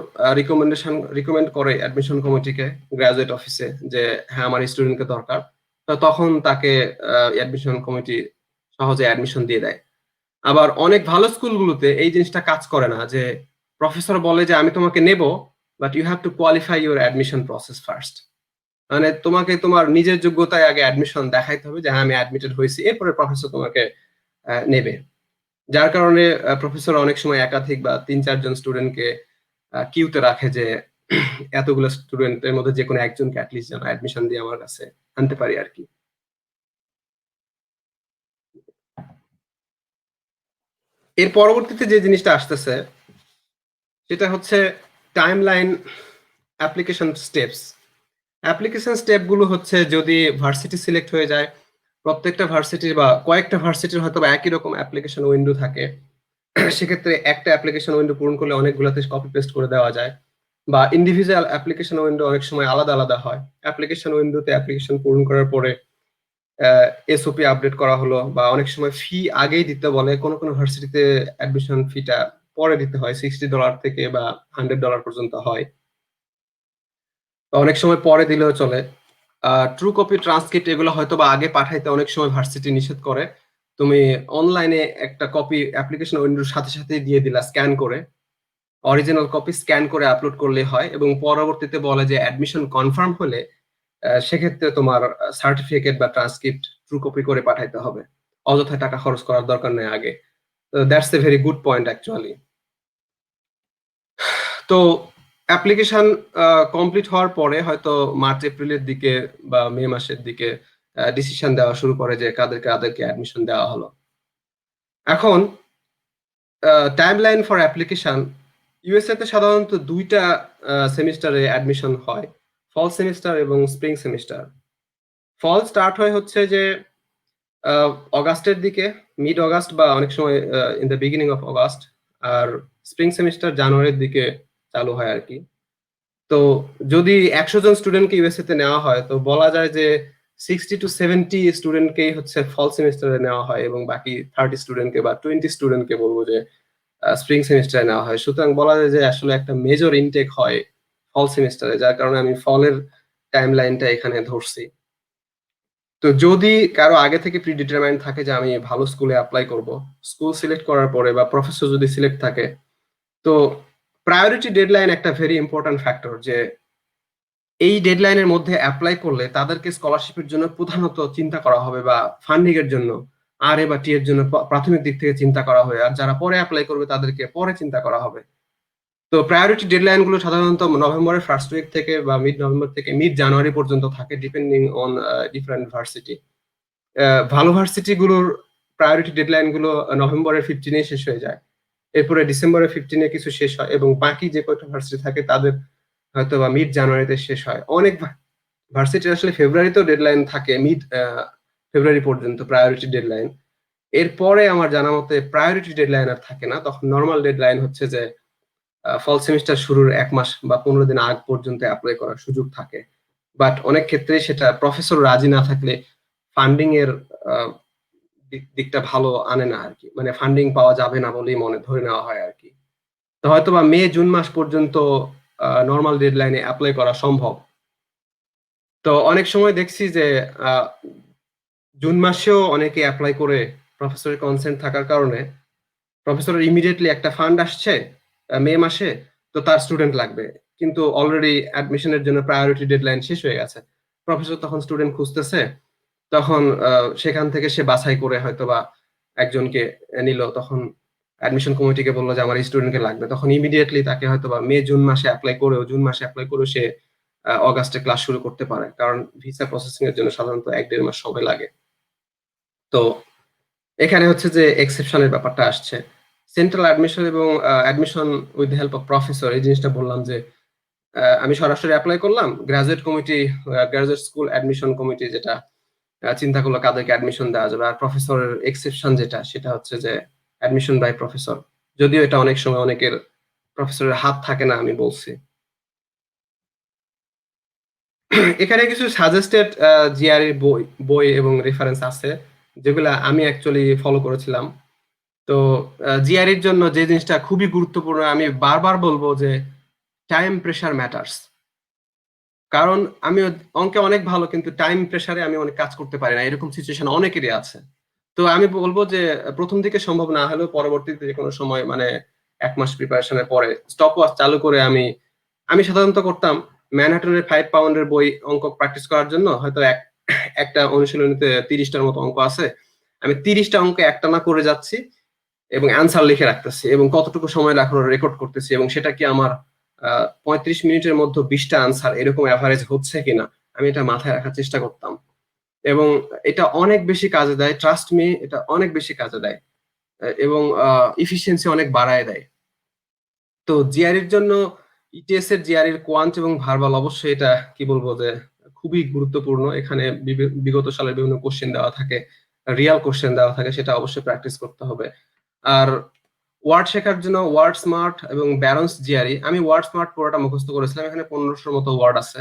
রিকমেন্ড করে অ্যাডমিশন কমিটিকে, গ্রাজুয়েট অফিসে, যে হ্যাঁ আমার স্টুডেন্টকে দরকার। তো তখন তাকে অ্যাডমিশন কমিটি সহজে অ্যাডমিশন দিয়ে দেয়। আবার অনেক ভালো স্কুলগুলোতে এই জিনিসটা কাজ করে না, যে প্রফেসর বলে যে আমি তোমাকে নেব, but you have to qualify your admission process first. মানে তোমাকে তোমার নিজের যোগ্যতায় আগে অ্যাডমিশন দেখাইতে হবে যে হ্যাঁ আমি অ্যাডমিটেড হয়েছি, এরপরে প্রফেসর তোমাকে নেবে। যার কারণে প্রফেসর অনেক সময় একাধিক বা ৩-৪ জন স্টুডেন্টকে কিউতে রাখে যে এতগুলো স্টুডেন্টের মধ্যে যে কোনো একজনকে অ্যাটলিস্ট যেন অ্যাডমিশন দিয়ে আমার কাছে আনতে পারি আর কি। এর পরবর্তীতে যে জিনিসটা আসতেছে সেটা হচ্ছে timeline, application steps. Application step গুলো হচ্ছে যদি ভার্সিটি সিলেক্ট হয়ে যায়, প্রত্যেকটা ভার্সিটির বা কয়েকটা ভার্সিটির হয়তো বা একই রকম অ্যাপ্লিকেশন উইন্ডো থাকে, সেক্ষেত্রে একটা অ্যাপ্লিকেশন উইন্ডো পূরণ করলে অনেকগুলোতে কপি পেস্ট করে দেওয়া যায়। বা ইন্ডিভিজুয়াল অ্যাপ্লিকেশন উইন্ডো অনেক সময় আলাদা আলাদা হয়। অ্যাপ্লিকেশন উইন্ডোতে অ্যাপ্লিকেশন পূরণ করার পরে এসওপি আপডেট করা হলো, বা অনেক সময় ফি আগেই দিতে বলে, কোনো কোনো ভার্সিটিতে অ্যাডমিশন ফিটা পরে দিতে হয়, $60 থেকে বা $100 পর্যন্ত হয়। অনেক সময় পরে দিলেও চলে। ট্রু কপি, ট্রান্সক্রিপ্ট এগুলো হয়তো বা আগে পাঠাইতে অনেক সময় ভার্সিটি নিষেধ করে। তুমি অনলাইনে একটা কপি অ্যাপ্লিকেশন উইন্ডোর সাথে সাথে দিয়ে দিলা স্ক্যান করে, অরিজিনাল কপি স্ক্যান করে আপলোড করলে হয়, এবং পরবর্তীতে বলে যে অ্যাডমিশন কনফার্ম হলে সেক্ষেত্রে তোমার সার্টিফিকেট বা ট্রান্সক্রিপ্ট ট্রু কপি করে পাঠাইতে হবে। অযথায় টাকা খরচ করার দরকার নেই আগে। That's a very good point actually. তো অ্যাপ্লিকেশন কমপ্লিট হওয়ার পরে হয়তো মার্চ এপ্রিলের দিকে বা মে মাসের দিকে ডিসিশন দেওয়া শুরু করে যে কাদেরকে অ্যাডমিশন দেওয়া হলো। এখন টাইমলাইন ফর অ্যাপ্লিকেশন, ইউএসএ তে সাধারণত দুইটা সেমিস্টারে অ্যাডমিশন হয়, ফল সেমিস্টার এবং স্প্রিং সেমিস্টার। ফল স্টার্ট হয় হচ্ছে যে অগাস্টের দিকে, মিড অগাস্ট বা অনেক সময় in the beginning of August. আর স্প্রিং সেমিস্টার জানুয়ারির দিকে চালু হয় আর কি। তো যদি ১০০ জন স্টুডেন্টকে ইউএসএ তে নেওয়া হয়, তো বলা যায় যে 60 to 70 স্টুডেন্টকেই হচ্ছে ফল সেমিস্টারে নেওয়া হয়, এবং বাকি 30 স্টুডেন্টকে বা 20 স্টুডেন্টকে বলবো যে স্প্রিং সেমিস্টারে নেওয়া হয়। সুতরাং বলা যায় যে আসলে একটা মেজর ইনটেক হয় ফল সেমিস্টারে, যার কারণে আমি ফলের টাইম লাইনটা এখানে ধরছি। তো যদি কারো আগে থেকে প্রি ডিটারমাইন্ড থাকে যে আমি ভালো স্কুলে অ্যাপ্লাই করব, স্কুল সিলেক্ট করার পরে বা প্রফেসর যদি সিলেক্ট থাকে, তো প্রায়োরিটি ডেডলাইন একটা ভেরি ইম্পর্ট্যান্ট ফ্যাক্টর, যে এই ডেডলাইনের মধ্যে অ্যাপ্লাই করলে তাদেরকে স্কলারশিপের জন্য প্রধানত চিন্তা করা হবে, বা ফান্ডিং এর জন্য আর এ বা টি এর জন্য প্রাথমিক দিক থেকে চিন্তা করা হবে, আর যারা পরে অ্যাপ্লাই করবে তাদেরকে পরে চিন্তা করা হবে। তো প্রায়োরিটি ডেডলাইন গুলো সাধারণত নভেম্বরের ফার্স্ট উইক থেকে বা মিড নভেম্বর থেকে মিড জানুয়ারি পর্যন্ত থাকে, ডিপেন্ডিং অন ডিফারেন্ট ভার্সিটি। ভালো ভার্সিটি গুলোর প্রায়োরিটি ডেডলাইন গুলো নভেম্বরের 15-এ শেষ হয়ে যায়, এরপরে ডিসেম্বরের 15-এ কিছু শেষ হয়, এবং বাকি যে কয়টা ভার্সিটি থাকে তাদের হয়তো বা মিড জানুয়ারিতে শেষ হয়। অনেক ভার্সিটির আসলে ফেব্রুয়ারিতেও ডেডলাইন থাকে, মিড ফেব্রুয়ারি পর্যন্ত প্রায়োরিটি ডেডলাইন। এরপরে আমার জানা মতে প্রায়োরিটি ডেডলাইন আর থাকে না, তখন নর্মাল ডেডলাইন হচ্ছে যে ফল সেমিস্টার শুরুর ১ মাস বা ১৫ দিন আগ পর্যন্ত অ্যাপ্লাই করার সুযোগ থাকে। বাট অনেক ক্ষেত্রে সেটা প্রফেসর রাজি না থাকলে ফান্ডিং এর আহ, দিকটা ভালো আনে না আর কি, মানে ফান্ডিং পাওয়া যাবে না বলেই মনে ধরে নেওয়া হয় আর কি। তো হয়তো বা মে জুন মাস পর্যন্ত নর্মাল ডেডলাইনে অ্যাপ্লাই করা সম্ভব। তো অনেক সময় দেখছি যে আহ, জুন মাসেও অনেকে অ্যাপ্লাই করে প্রফেসরের কনসেন্ট থাকার কারণে প্রফেসরের ইমিডিয়েটলি একটা ফান্ড আসছে মে মাসে, তো তার স্টুডেন্ট লাগবে, কিন্তু অলরেডি অ্যাডমিশনের জন্য প্রায়োরিটি ডেডলাইন শেষ হয়ে গেছে। প্রফেসর তখন স্টুডেন্ট খুঁজতেছে, তখন সেখান থেকে সে বাছাই করে হয়তো বা একজনকে নিল, তখন অ্যাডমিশন কমিটিকে বললো যে আমার এই স্টুডেন্টকে লাগবে, তখন ইমিডিয়েটলি তাকে হয়তো বা জুন মাসে অ্যাপ্লাই করেও সে অগাস্টে ক্লাস শুরু করতে পারে, কারণ ভিসা প্রসেসিং এর জন্য সাধারণত 1-1.5 মাস সময় লাগে। তো এখানে হচ্ছে যে এক্সেপশনের ব্যাপারটা আসছে। সেন্ট্রাল অ্যাডমিশন এবং admission with help of professor, এই জিনিসটা বললাম যে আমি সরাসরি অ্যাপ্লাই করলাম, গ্রাজুয়েট স্কুল অ্যাডমিশন কমিটি যেটা চিন্তা করলো কাদেরকে অ্যাডমিশন দেওয়া যাবে, আর প্রফেসরের এক্সেপশন যেটা সেটা হচ্ছে যে অ্যাডমিশন বাই প্রফেসর, যদিও এটা অনেক সময় অনেকের প্রফেসরের হাত থাকে না, আমি বলছি। এখানে কিছু সাজেস্টেড জিআরই বই বই এবং রেফারেন্স আছে যেগুলা আমি অ্যাকচুয়ালি ফলো করেছিলাম। তো জিআরইর জন্য যে জিনিসটা খুবই গুরুত্বপূর্ণ, আমি বারবার বলবো যে টাইম প্রেসার ম্যাটার্স। কারণ আমি অঙ্কে অনেক ভালো, কিন্তু টাইম প্রেসারে আমি অনেক কাজ করতে পারি না, এরকম সিচুয়েশন অনেকেরই আছে। তো আমি বলবো যে প্রথম দিকে সম্ভব না হলেও পরবর্তীতে যে কোনো সময়, মানে 1 মাস প্রিপারেশনের পরে স্টপ ওয়াচ চালু করে আমি সাধারণত করতাম ম্যানহাটনের 5 পাউন্ডের বই অঙ্ক প্র্যাকটিস করার জন্য, হয়তো একটা অনুশীলনীতে 30টার মতো অঙ্ক আছে, আমি 30টা অঙ্ক একটানা করে যাচ্ছি এবং অ্যান্সার লিখে রাখতেছি এবং কতটুকু সময় রাখার রেকর্ড করতেছি, এবং সেটা কি আমার 35 মিনিটের মধ্যে 20টা আনসার এরকম অ্যাভারেজ হচ্ছে কিনা আমি এটা মাথায় রাখার চেষ্টা করতাম। এবং এটা অনেক বেশি কাজে দেয়, ট্রাস্ট মি, এটা অনেক বেশি কাজে দেয় এবং ইফিসিয়েন্সি অনেক বাড়ায় দেয়। তো জিআরইর জন্য ইটিএস এর জিআরইর কোয়ান্ট এবং ভার্বাল অবশ্যই এটা কি বলবো যে খুবই গুরুত্বপূর্ণ। এখানে বিগত সালের বিভিন্ন কোশ্চেন দেওয়া থাকে, রিয়াল কোশ্চেন দেওয়া থাকে, সেটা অবশ্যই প্র্যাকটিস করতে হবে। আর ওয়ার্ড শেখার জন্য ওয়ার্ড স্মার্ট এবং ব্যালেন্স জিআরই, আমি ওয়ার্ড স্মার্ট পুরোটা মুখস্থ করেছিলাম, এখানে 1500 মতো ওয়ার্ড আছে।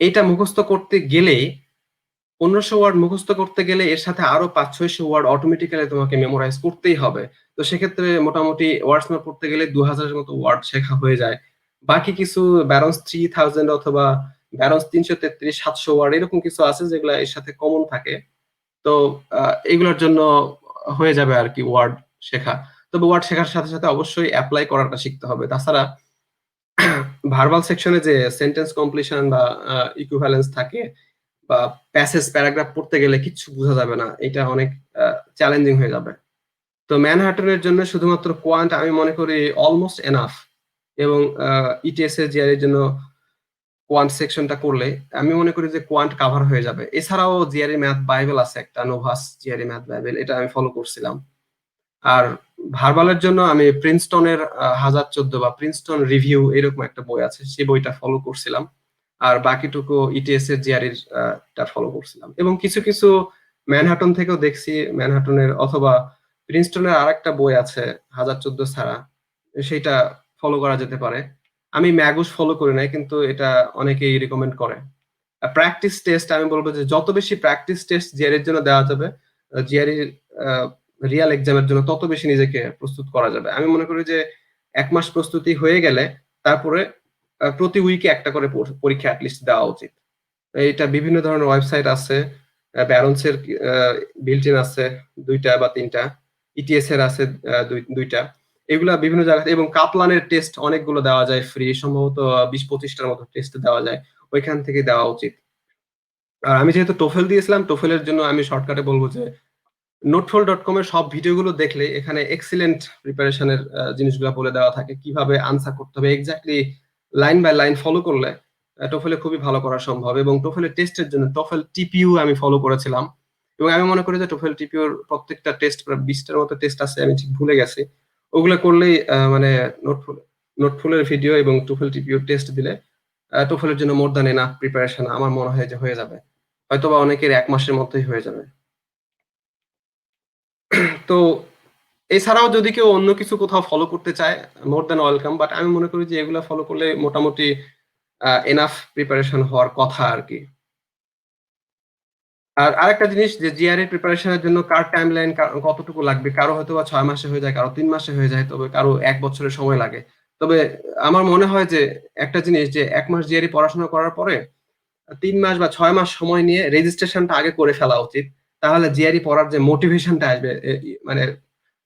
এইটা মুখস্থ করতে গেলে 1500 ওয়ার্ড মুখস্থ করতে গেলে এর সাথে আরো 500-600 ওয়ার্ড অটোমেটিক্যালি তোমাকে মেমোরাইজ করতেই হবে। তো সেক্ষেত্রে মোটামুটি ওয়ার্ড স্মার্ট পড়তে গেলে 2000-এর মতো ওয়ার্ড শেখা হয়ে যায়। বাকি কিছু ব্যারন্স 3000 অথবা ব্যারন্স 333-700 ওয়ার্ড এরকম কিছু আছে যেগুলো এর সাথে কমন থাকে। তো এগুলোর জন্য হয়ে যাবে আর কি ওয়ার্ড শেখা। তবে ওয়ার্ড শেখার সাথে সাথে অবশ্যই অ্যাপ্লাই করাটা শিখতে হবে। তাছাড়া ভার্বাল সেকশনে যে সেন্টেন্স কমপ্লিশন বা ইকুইভ্যালেন্স থাকে বা প্যাসেজ প্যারাগ্রাফ পড়তে গেলে কিচ্ছু বোঝা যাবে না, এটা অনেক চ্যালেঞ্জিং হয়ে যাবে। তো ম্যানহাটনের জন্য শুধুমাত্র কোয়ান্ট আমি মনে করি অলমোস্ট এনাফ, এবং ইটিএস এর জিআর এর জন্য কোয়ান্ট সেকশনটা করলে আমি মনে করি যে কোয়ান্ট কভার হয়ে যাবে। এছাড়াও জিআরই ম্যাথ বাইবেল আছে একটা, নোভাস জিআরই ম্যাথ বাইবেল, এটা আমি ফলো করছিলাম। আর ভার্বালের জন্য আমি প্রিন্সটনের 1014 বা প্রিন্সটন রিভিউ এরকম একটা বই আছে, সেই বইটা ফলো করছিলাম। আর বাকিটুকু ইটিএস এর জিআরইর টা ফলো করছিলাম, এবং কিছু কিছু ম্যানহাটন থেকেও দেখছি, ম্যানহাটনের অথবা প্রিন্সটনের আরেকটা বই আছে 1014 ছাড়া, সেটা ফলো করা যেতে পারে। আমি ম্যাগুস ফলো করি নাই, কিন্তু এটা অনেকেই রিকমেন্ড করে। প্র্যাকটিস টেস্ট আমি বলবো যে যত বেশি প্র্যাকটিস টেস্ট জিআরইর জন্য দেওয়া যাবে, জিআরইর রিয়াল এক্সামের জন্য তত বেশি নিজেকে প্রস্তুত করা যাবে। আমি মনে করি যে 1 মাস প্রস্তুতি হয়ে গেলে তারপরে প্রতি উইকে একটা করে পরীক্ষা অ্যাটলিস্ট দেওয়া উচিত। এটা বিভিন্ন ধরনের ওয়েবসাইট আছে, ব্যারন্সের বিল্ট ইন আছে 2টা বা 3টা, ইটিএস এর আছে 2টা, এগুলা বিভিন্ন জায়গা, এবং কাপলানের টেস্ট অনেকগুলো দেওয়া যায় ফ্রি, সম্ভবত 20-25টার মতো টেস্ট দেওয়া যায়, ওইখান থেকে দেওয়া উচিত। আর আমি যেহেতু টোফেল দিয়েছিলাম, টোফেলের জন্য আমি শর্টকাটে বলবো যে নোটফল.com এর সব ভিডিওগুলো দেখলে এখানে এক্সিলেন্ট প্রিপারেশনের জিনিসগুলো বলে দেওয়া থাকে, কিভাবে আনসার করতে হবে exactly line by line follow করলে টোফেলে খুবই ভালো করা সম্ভব। এবং টোফেলের টেস্টের জন্য টোফেল টিপিইউ আমি ফলো করেছিলাম, এবং আমি মনে করি যে টোফেল টিপিইউর প্রত্যেকটা টেস্ট প্রায় 20টার মতো টেস্ট আছে, আমি ঠিক ভুলে গেছি, ওগুলো করলেই মানে নোটফুলের ভিডিও এবং টোফেল টিপিইউর টেস্ট দিলে টোফেলের জন্য মোর দ্যান এনাফ প্রিপারেশন আমার মনে হয় যে হয়ে যাবে, হয়তোবা অনেকের 1 মাসের মধ্যেই হয়ে যাবে। তো এছাড়াও যদি কেউ অন্য কিছু কোথাও ফলো করতে চায়, মোর দ্যান ওয়েলকাম, বাট আমি মনে করি যে এগুলা ফলো করলে মোটামুটি এনাফ প্রিপারেশন হওয়ার কথা আর কি। আর আরেকটা জিনিস যে জিআরই প্রিপারেশনের জন্য কার টাইমলাইন কতটুকু লাগবে, কারো হয়তো বা 6 মাসে হয়ে যায়, কারো 3 মাসে হয়ে যায়, তবে কারো 1 বছরের সময় লাগে। তবে আমার মনে হয় যে একটা জিনিস, যে 1 মাস জিআরই পড়াশোনা করার পরে 3 মাস বা 6 মাস সময় নিয়ে রেজিস্ট্রেশনটা আগে করে ফেলা উচিত। তাহলে জিআরই পড়ার যে মোটিভেশনটা আসবে, মানে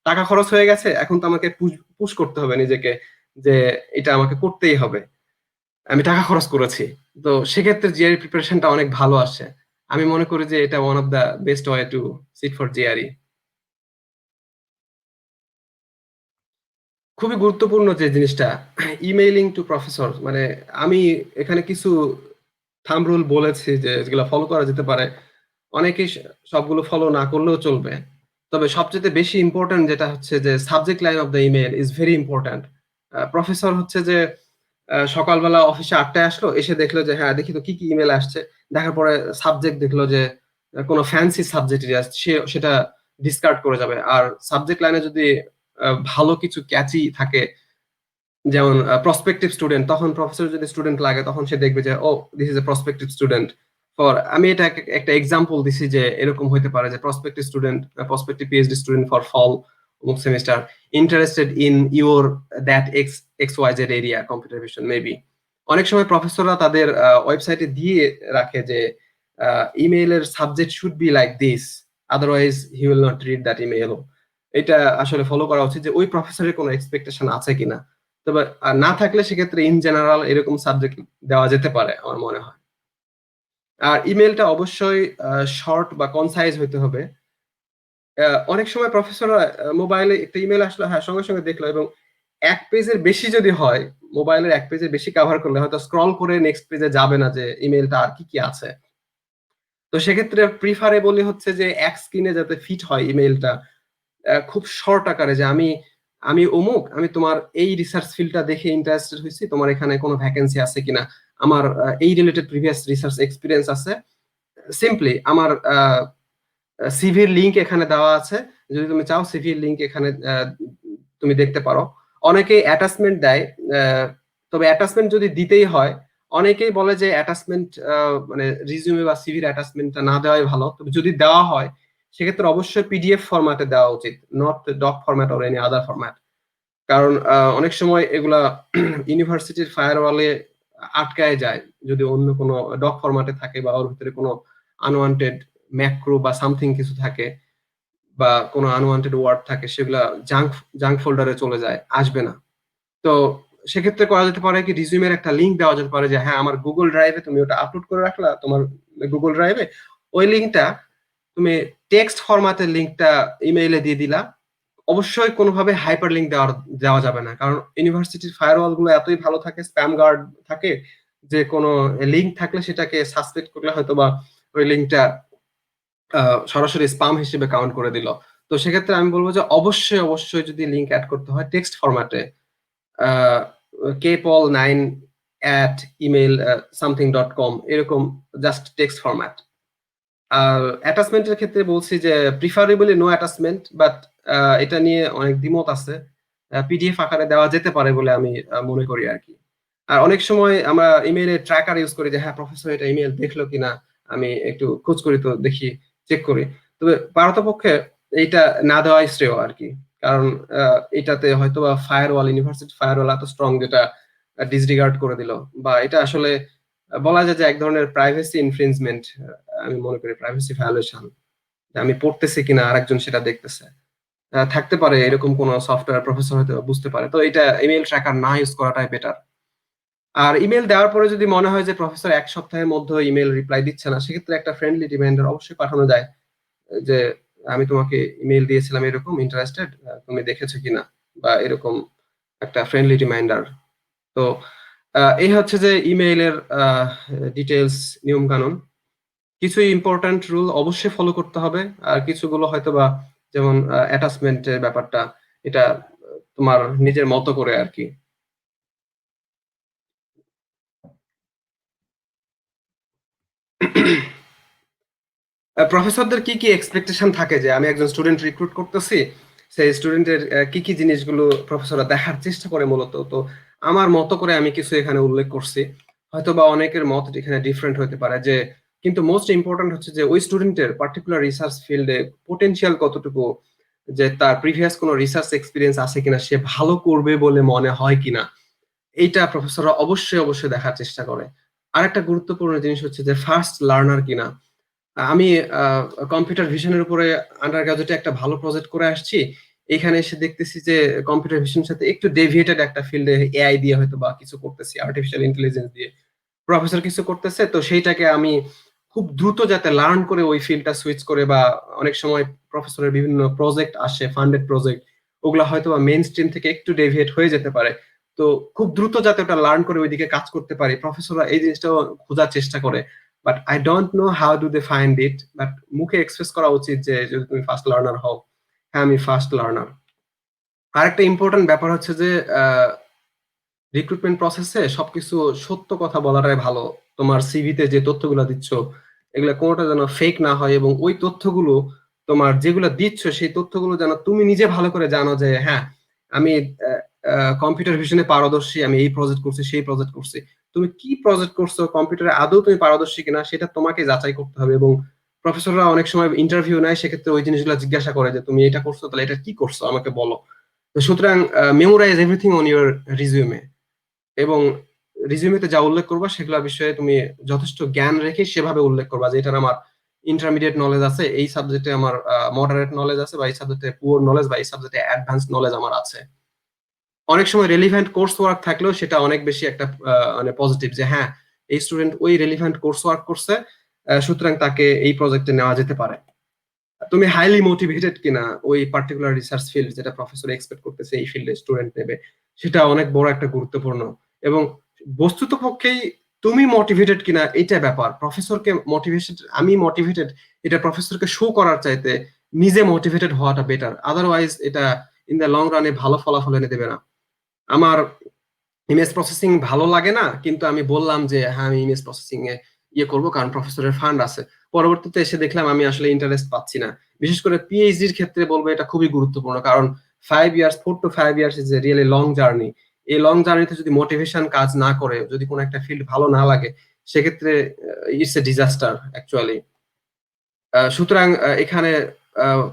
টাকা খরচ হয়ে গেছে, এখন তো আমাকে পুশ করতে হবে নিজেকে যে এটা আমাকে করতেই হবে, আমি টাকা খরচ করেছি। তো সেক্ষেত্রে জিআরই প্রিপারেশনটা অনেক ভালো আসে। আমি মনে করি যে এটা one of the best way to sit for GRE. খুবই গুরুত্বপূর্ণ যে জিনিসটা, ইমেইলিং টু প্রফেসর, মানে আমি এখানে কিছু থাম্ব রুল বলেছি যে যেগুলো ফলো করা যেতে পারে। অনেকেই সবগুলো ফলো না করলেও চলবে, তবে সবচেয়ে বেশি ইম্পর্টেন্ট যেটা হচ্ছে যে subject line of the email is very important. Professor হচ্ছে যে সকালবেলা অফিসে 8টায় আসলো, এসে দেখলো যে হ্যাঁ দেখি তো কি কি ইমেল আসছে, দেখার পরে সাবজেক্ট দেখলো যে কোনো ফ্যান্সি সাবজেক্ট সেটা ডিসকার্ড করে যাবে। আর সাবজেক্ট লাইনে যদি ভালো কিছু ক্যাচি থাকে, যেমন প্রসপেক্টিভ স্টুডেন্ট, তখন প্রফেসর যদি স্টুডেন্ট লাগে তখন সে দেখবে যে oh this is a prospective student. For আমি এটা একটা এক্সাম্পল দিছি যে এরকম হইতে পারে যে prospective PhD student for fall অমুক semester interested in your that X Y Z area computer vision maybe. অনেক সময় প্রফেসররা তাদের ওয়েবসাইটে দিয়ে রাখে যে ইমেইলের subject should be like this, otherwise he will not read that email. এটা আসলে ফলো করা উচিত যে ওই প্রফেসরের কোনো এক্সপেকটেশন আছে কিনা। তবে না থাকলে সেক্ষেত্রে ইন জেনারেল এরকম সাবজেক্ট দেওয়া যেতে পারে আমার মনে হয়। আর ইমেলটা অবশ্যই শর্ট বা কনসাইজ হইতে হবে। অনেক সময় প্রফেসররা মোবাইলে একটা ইমেল আসলে হ্যাঁ সঙ্গে সঙ্গে দেখলো, এবং 1 পেজের বেশি যদি হয়, মোবাইলের 1 পেজের বেশি কভার করলে হয়তো স্ক্রল করে নেক্সট পেজে যাবে না যে ইমেলটা আর কি কি আছে। তো সেক্ষেত্রে প্রিফারেবলি হচ্ছে যে এক স্ক্রিনে যাতে ফিট হয় ইমেলটা, খুব শর্ট আকারে যে আমি আমি অমুক, আমি তোমার এই রিসার্চ ফিল্ডটা দেখে ইন্টারেস্টেড হয়েছি, তোমার এখানে কোনো ভ্যাকেন্সি আছে কিনা, আমার এই রিলেটেড প্রিভিয়াস রিসার্চ এক্সপিরিয়েন্স আছে, সিম্পলি আমার সিভির লিংক এখানে দেওয়া আছে, যদি তুমি চাও সিভির লিংক এখানে তুমি দেখতে পারো। অনেকেই অ্যাটাচমেন্ট দেয়, তবে অ্যাটাচমেন্ট যদি দিতেই হয়, অনেকেই বলে যে অ্যাটাচমেন্ট মানে রিজিউমে বা সিভির অ্যাটাচমেন্টটা না দেওয়াই ভালো। তবে যদি দেওয়া হয় সেক্ষেত্রে অবশ্যই পিডিএফ ফরম্যাটে দেওয়া উচিত, not doc format or any other format. কারণ অনেক সময় এগুলা ইউনিভার্সিটির ফায়ারওয়ালে আটকায় যায় যদি অন্য কোনো ডক ফরম্যাটে থাকে, বা ওর ভিতরে কোনো আনওয়ান্টেড ম্যাক্রো বা সামথিং কিছু থাকে, বা কোনো আনওয়ান্টেড ওয়ার্ড থাকে, সেগুলা জাঙ্ক জাঙ্ক ফোল্ডারে চলে যায়, আসবে না। তো সেক্ষেত্রে করা যেতে পারে কি, রিজিউমের একটা লিংক দেওয়া যেতে পারে যে হ্যাঁ আমার গুগল ড্রাইভে তুমি ওটা আপলোড করে রাখলা তোমার গুগল ড্রাইভে, ওই লিংকটা তুমি টেক্সট ফরম্যাটের লিংকটা ইমেইলে দিয়ে দিলা। অবশ্যই কোনোভাবে হাইপার লিংক দেওয়া যাবে না, কারণ ইউনিভার্সিটির ফায়ারওয়াল গুলো এতই ভালো থাকে, স্প্যাম গার্ড থাকে, যে কোনো লিংক থাকলে সেটাকে সাসপেক্ট করলে হয়তো বা ওই লিংকটা সরাসরি স্পাম হিসেবে কাউন্ট করে দিল। তো সেক্ষেত্রে আমি বলবো যে অবশ্যই অবশ্যই যদি লিংক অ্যাড করতে হয় টেক্সট ফরম্যাটে, kpol9@email something.com এরকম জাস্ট টেক্সট ফরম্যাট। আর অ্যাটাচমেন্টের ক্ষেত্রে বলছি যে প্রিফারেবলি নো অ্যাটাচমেন্ট, বাট এটা নিয়ে অনেক দ্বিমত আছে। পিডিএফ আকারে দেওয়া যেতে পারে বলে আমি মনে করি আর কি। আর অনেক সময় আমরা ইমেইলে ট্র্যাকার ইউজ করি যে হ্যাঁ প্রফেসর এটা ইমেল দেখলো কিনা, আমি একটু খোঁজ করি তো দেখি, চেক করি। তবে পারতপক্ষে এইটা না দেওয়াই শ্রেয় আর কি। কারণ এটাতে হয়তো বা ফায়ারওয়াল, ইউনিভার্সিটি ফায়ারওয়াল এত স্ট্রং যেটা ডিসরিগার্ড করে দিল, বা এটা আসলে বলা যায় যে এক ধরনের প্রাইভেসি ইনফ্রিঞ্জমেন্ট। আমি মনে করি প্রাইভেসি ভায়োলেশন, আমি পড়তেছি কিনা আরেকজন সেটা দেখতেছে। থাকতে পারে এরকম কোন সফটওয়্যার প্রফেসর হয়তো বুঝতে পারে, তো এটা ইমেল ট্র্যাকার না ইউজ করাটাই বেটার। আর ইমেল দেওয়ার পরে যদি মনে হয় যে প্রফেসর 1 সপ্তাহের মধ্যে ইমেল রিপ্লাই দিচ্ছে না, সেক্ষেত্রে একটা ফ্রেন্ডলি রিমাইন্ডার অবশ্যই পাঠানো যায় যে আমি তোমাকে ইমেল দিয়েছিলাম এরকম ইন্টারেস্টেড, তুমি দেখেছো কিনা, বা এরকম একটা ফ্রেন্ডলি রিমাইন্ডার। তো এই হচ্ছে যে ইমেইলের ডিটেলস, নিয়ম কানুন। কিছু ইম্পর্ট্যান্ট রুল অবশ্যই ফলো করতে হবে, আর কিছুগুলো হয়তোবা যেমন অ্যাটাচমেন্টের ব্যাপারটা, এটা তোমার নিজের মতো করে আর কি। প্রফেসরদের কি কি এক্সপেকটেশন থাকে যে আমি একজন স্টুডেন্ট রিক্রুট করতেছি, সেই স্টুডেন্টের কি কি জিনিসগুলো প্রফেসররা দেখার চেষ্টা করে মূলত। তো আমার মতো করে আমি কিছু এখানে উল্লেখ করছি, হয়তো বা অনেকের মত এখানে ডিফারেন্ট হতে পারে, যে কিন্তু মোস্ট ইম্পর্টেন্ট হচ্ছে যে ওই স্টুডেন্টের পার্টিকুলার রিসার্চ ফিল্ডে পোটেনশিয়াল কতটুকু, যে তার প্রিভিয়াস কোনো রিসার্চ এক্সপিরিয়েন্স আছে কিনা, সে ভালো করবে বলে মনে হয় কিনা, এইটা প্রফেসররা অবশ্যই অবশ্যই দেখার চেষ্টা করে। আরেকটা গুরুত্বপূর্ণ জিনিস হচ্ছে যে ফার্স্ট লার্নার কিনা। আমি কম্পিউটার ভিশনের উপরে আন্ডার গ্রাজুয়েটে একটা ভালো প্রজেক্ট করে আসছি, এখানে এসে দেখতেছি যে কম্পিউটার ভিশনের সাথে একটু ডেভিয়েটেড একটা ফিল্ডে এআই দিয়ে হয়তো বা কিছু করতেছি, আর্টিফিশিয়াল ইন্টেলিজেন্স দিয়ে প্রফেসর কিছু করতেছে, তো সেইটাকে আমি খুব দ্রুত যাতে লার্ন করে ওই ফিল্ডটা সুইচ করে, বা অনেক সময় প্রফেসরের বিভিন্ন প্রজেক্ট আসে, ফান্ডেড প্রজেক্ট, ওগুলা হয়তো বা মেইন স্ট্রিম থেকে একটু ডেভিয়েট হয়ে যেতে পারে। তো খুব দ্রুত যাতে ওটা লার্ন করে ওইদিকে কাজ করতে পারি, প্রফেসররা এই জিনিসটাও খোঁজার চেষ্টা করে। But I don't know how do they find it, but মুখে এক্সপ্রেস করা উচিত যে যদি তুমি ফাস্ট লার্নার হও, হ্যাঁ আমি ফাস্ট লার্নার। আরেকটা ইম্পর্টেন্ট ব্যাপার হচ্ছে যে রিক্রুটমেন্ট প্রসেসে সবকিছু সত্য কথা বলাটাই ভালো। তোমার সিভিতে যে তথ্যগুলো দিচ্ছ এগুলো কোনোটা যেন ফেক না হয়, এবং ওই তথ্যগুলো তোমার যেগুলো দিচ্ছ সেই তথ্যগুলো যেন তুমি নিজে ভালো করে জানো যে হ্যাঁ আমি কম্পিউটার ভিশনে পারদর্শী, আমি এই প্রজেক্ট করছি সেই প্রজেক্ট করছি। তুমি কি প্রজেক্ট করছো, কম্পিউটারে আদৌ তুমি পারদর্শী কিনা সেটা তোমাকে যাচাই করতে হবে। এবং প্রফেসররা অনেক সময় ইন্টারভিউ নেয়, সেক্ষেত্রে ওই জিনিসগুলো জিজ্ঞাসা করে যে তুমি এটা করছো, তাহলে এটা কি করছো আমাকে বলো। তো সুতরাং memorise everything on your resume, এবং রিজিউমেতে যা উল্লেখ করবা সেগুলো বিষয়ে তুমি যথেষ্ট জ্ঞান রেখে সেভাবে উল্লেখ করবা যে এটার আমার ইন্টারমিডিয়েট নলেজ আছে, এই সাবজেক্টে আমার মডারেট নলেজ আছে, বা এই সাবজেক্টে পুয়ার নলেজ, বা এই সাবজেক্টে অ্যাডভান্স নলেজ আমার আছে। অনেক সময় রেলিভেন্ট কোর্স ওয়ার্ক থাকলেও সেটা অনেক বেশি একটা মানে পজিটিভ, যে হ্যাঁ এই স্টুডেন্ট ওই রেলিভেন্ট কোর্স ওয়ার্ক করছে, সুতরাং তাকে এই প্রজেক্টে নেওয়া যেতে পারে। তুমি হাইলি মোটিভেটেড কিনা ওই পার্টিকুলার রিসার্চ ফিল্ড যেটা প্রফেসর এক্সপেক্ট করতেছে এই ফিল্ডে স্টুডেন্ট নেবে, সেটা অনেক বড় একটা গুরুত্বপূর্ণ। এবং বস্তুত পক্ষেই তুমি মোটিভেটেড কিনা এটা ব্যাপার। প্রফেসরকে মোটিভেটেড, আমি মোটিভেটেড, এটা প্রফেসরকে শো করার চাইতে নিজে মোটিভেটেড হওয়াটা বেটার। আদারওয়াইজ এটা ইন দ্য লং রানে ভালো ফলাফল এনে দেবে না। আমার ইমেজ প্রসেসিং ভালো লাগে না, কিন্তু আমি বললাম যে হ্যাঁ আমি ইমেজ প্রসেসিং এ ইয়ে করবো কারণ প্রফেসরের ফান্ড আছে, পরবর্তীতে এসে দেখলাম আমি আসলে ইন্টারেস্ট পাচ্ছি না। বিশেষ করে পিএইচডির ক্ষেত্রে বলবো এটা খুবই গুরুত্বপূর্ণ, কারণ 5 years, 4 to 5 years is a really long journey. এই লং জার্নিতে যদি মোটিভেশন কাজ না করে, যদি কোনো একটা ফিল্ড ভালো না লাগে, সেক্ষেত্রে ইটস এ ডিজাস্টার অ্যাকচুয়ালি। সুতরাং এখানে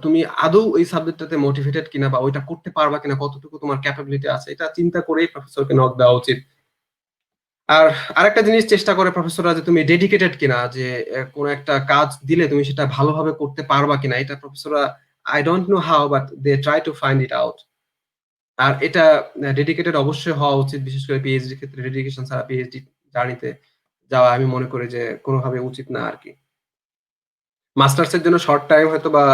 তুমি আদৌ ওই সাবজেক্টটাতে মোটিভেটেড কিনা, বা ওইটা করতে পারবা কিনা, কতটুকু তোমার ক্যাপাবিলিটি আছে, এটা চিন্তা করেই প্রফেসরকে নক দেওয়া উচিত। আর আরেকটা জিনিস চেষ্টা করে প্রফেসররা যে তুমি ডেডিকেটেড কিনা, যে কোন একটা কাজ দিলে তুমি সেটা ভালোভাবে করতে পারবা কিনা, এটা প্রফেসররা I don't know how but they try to find it out. আর এটা ডেডিকেটেড অবশ্যই হওয়া উচিত, বিশেষ করে পিএইচডি ক্ষেত্রে ডেডিকেশন ছাড়া পিএইচডি জার্নিতে যাওয়া আমি মনে করি যে কোনোভাবে উচিত না আর কি। মাস্টার্স এর জন্য শর্ট টাইম হয়তো বা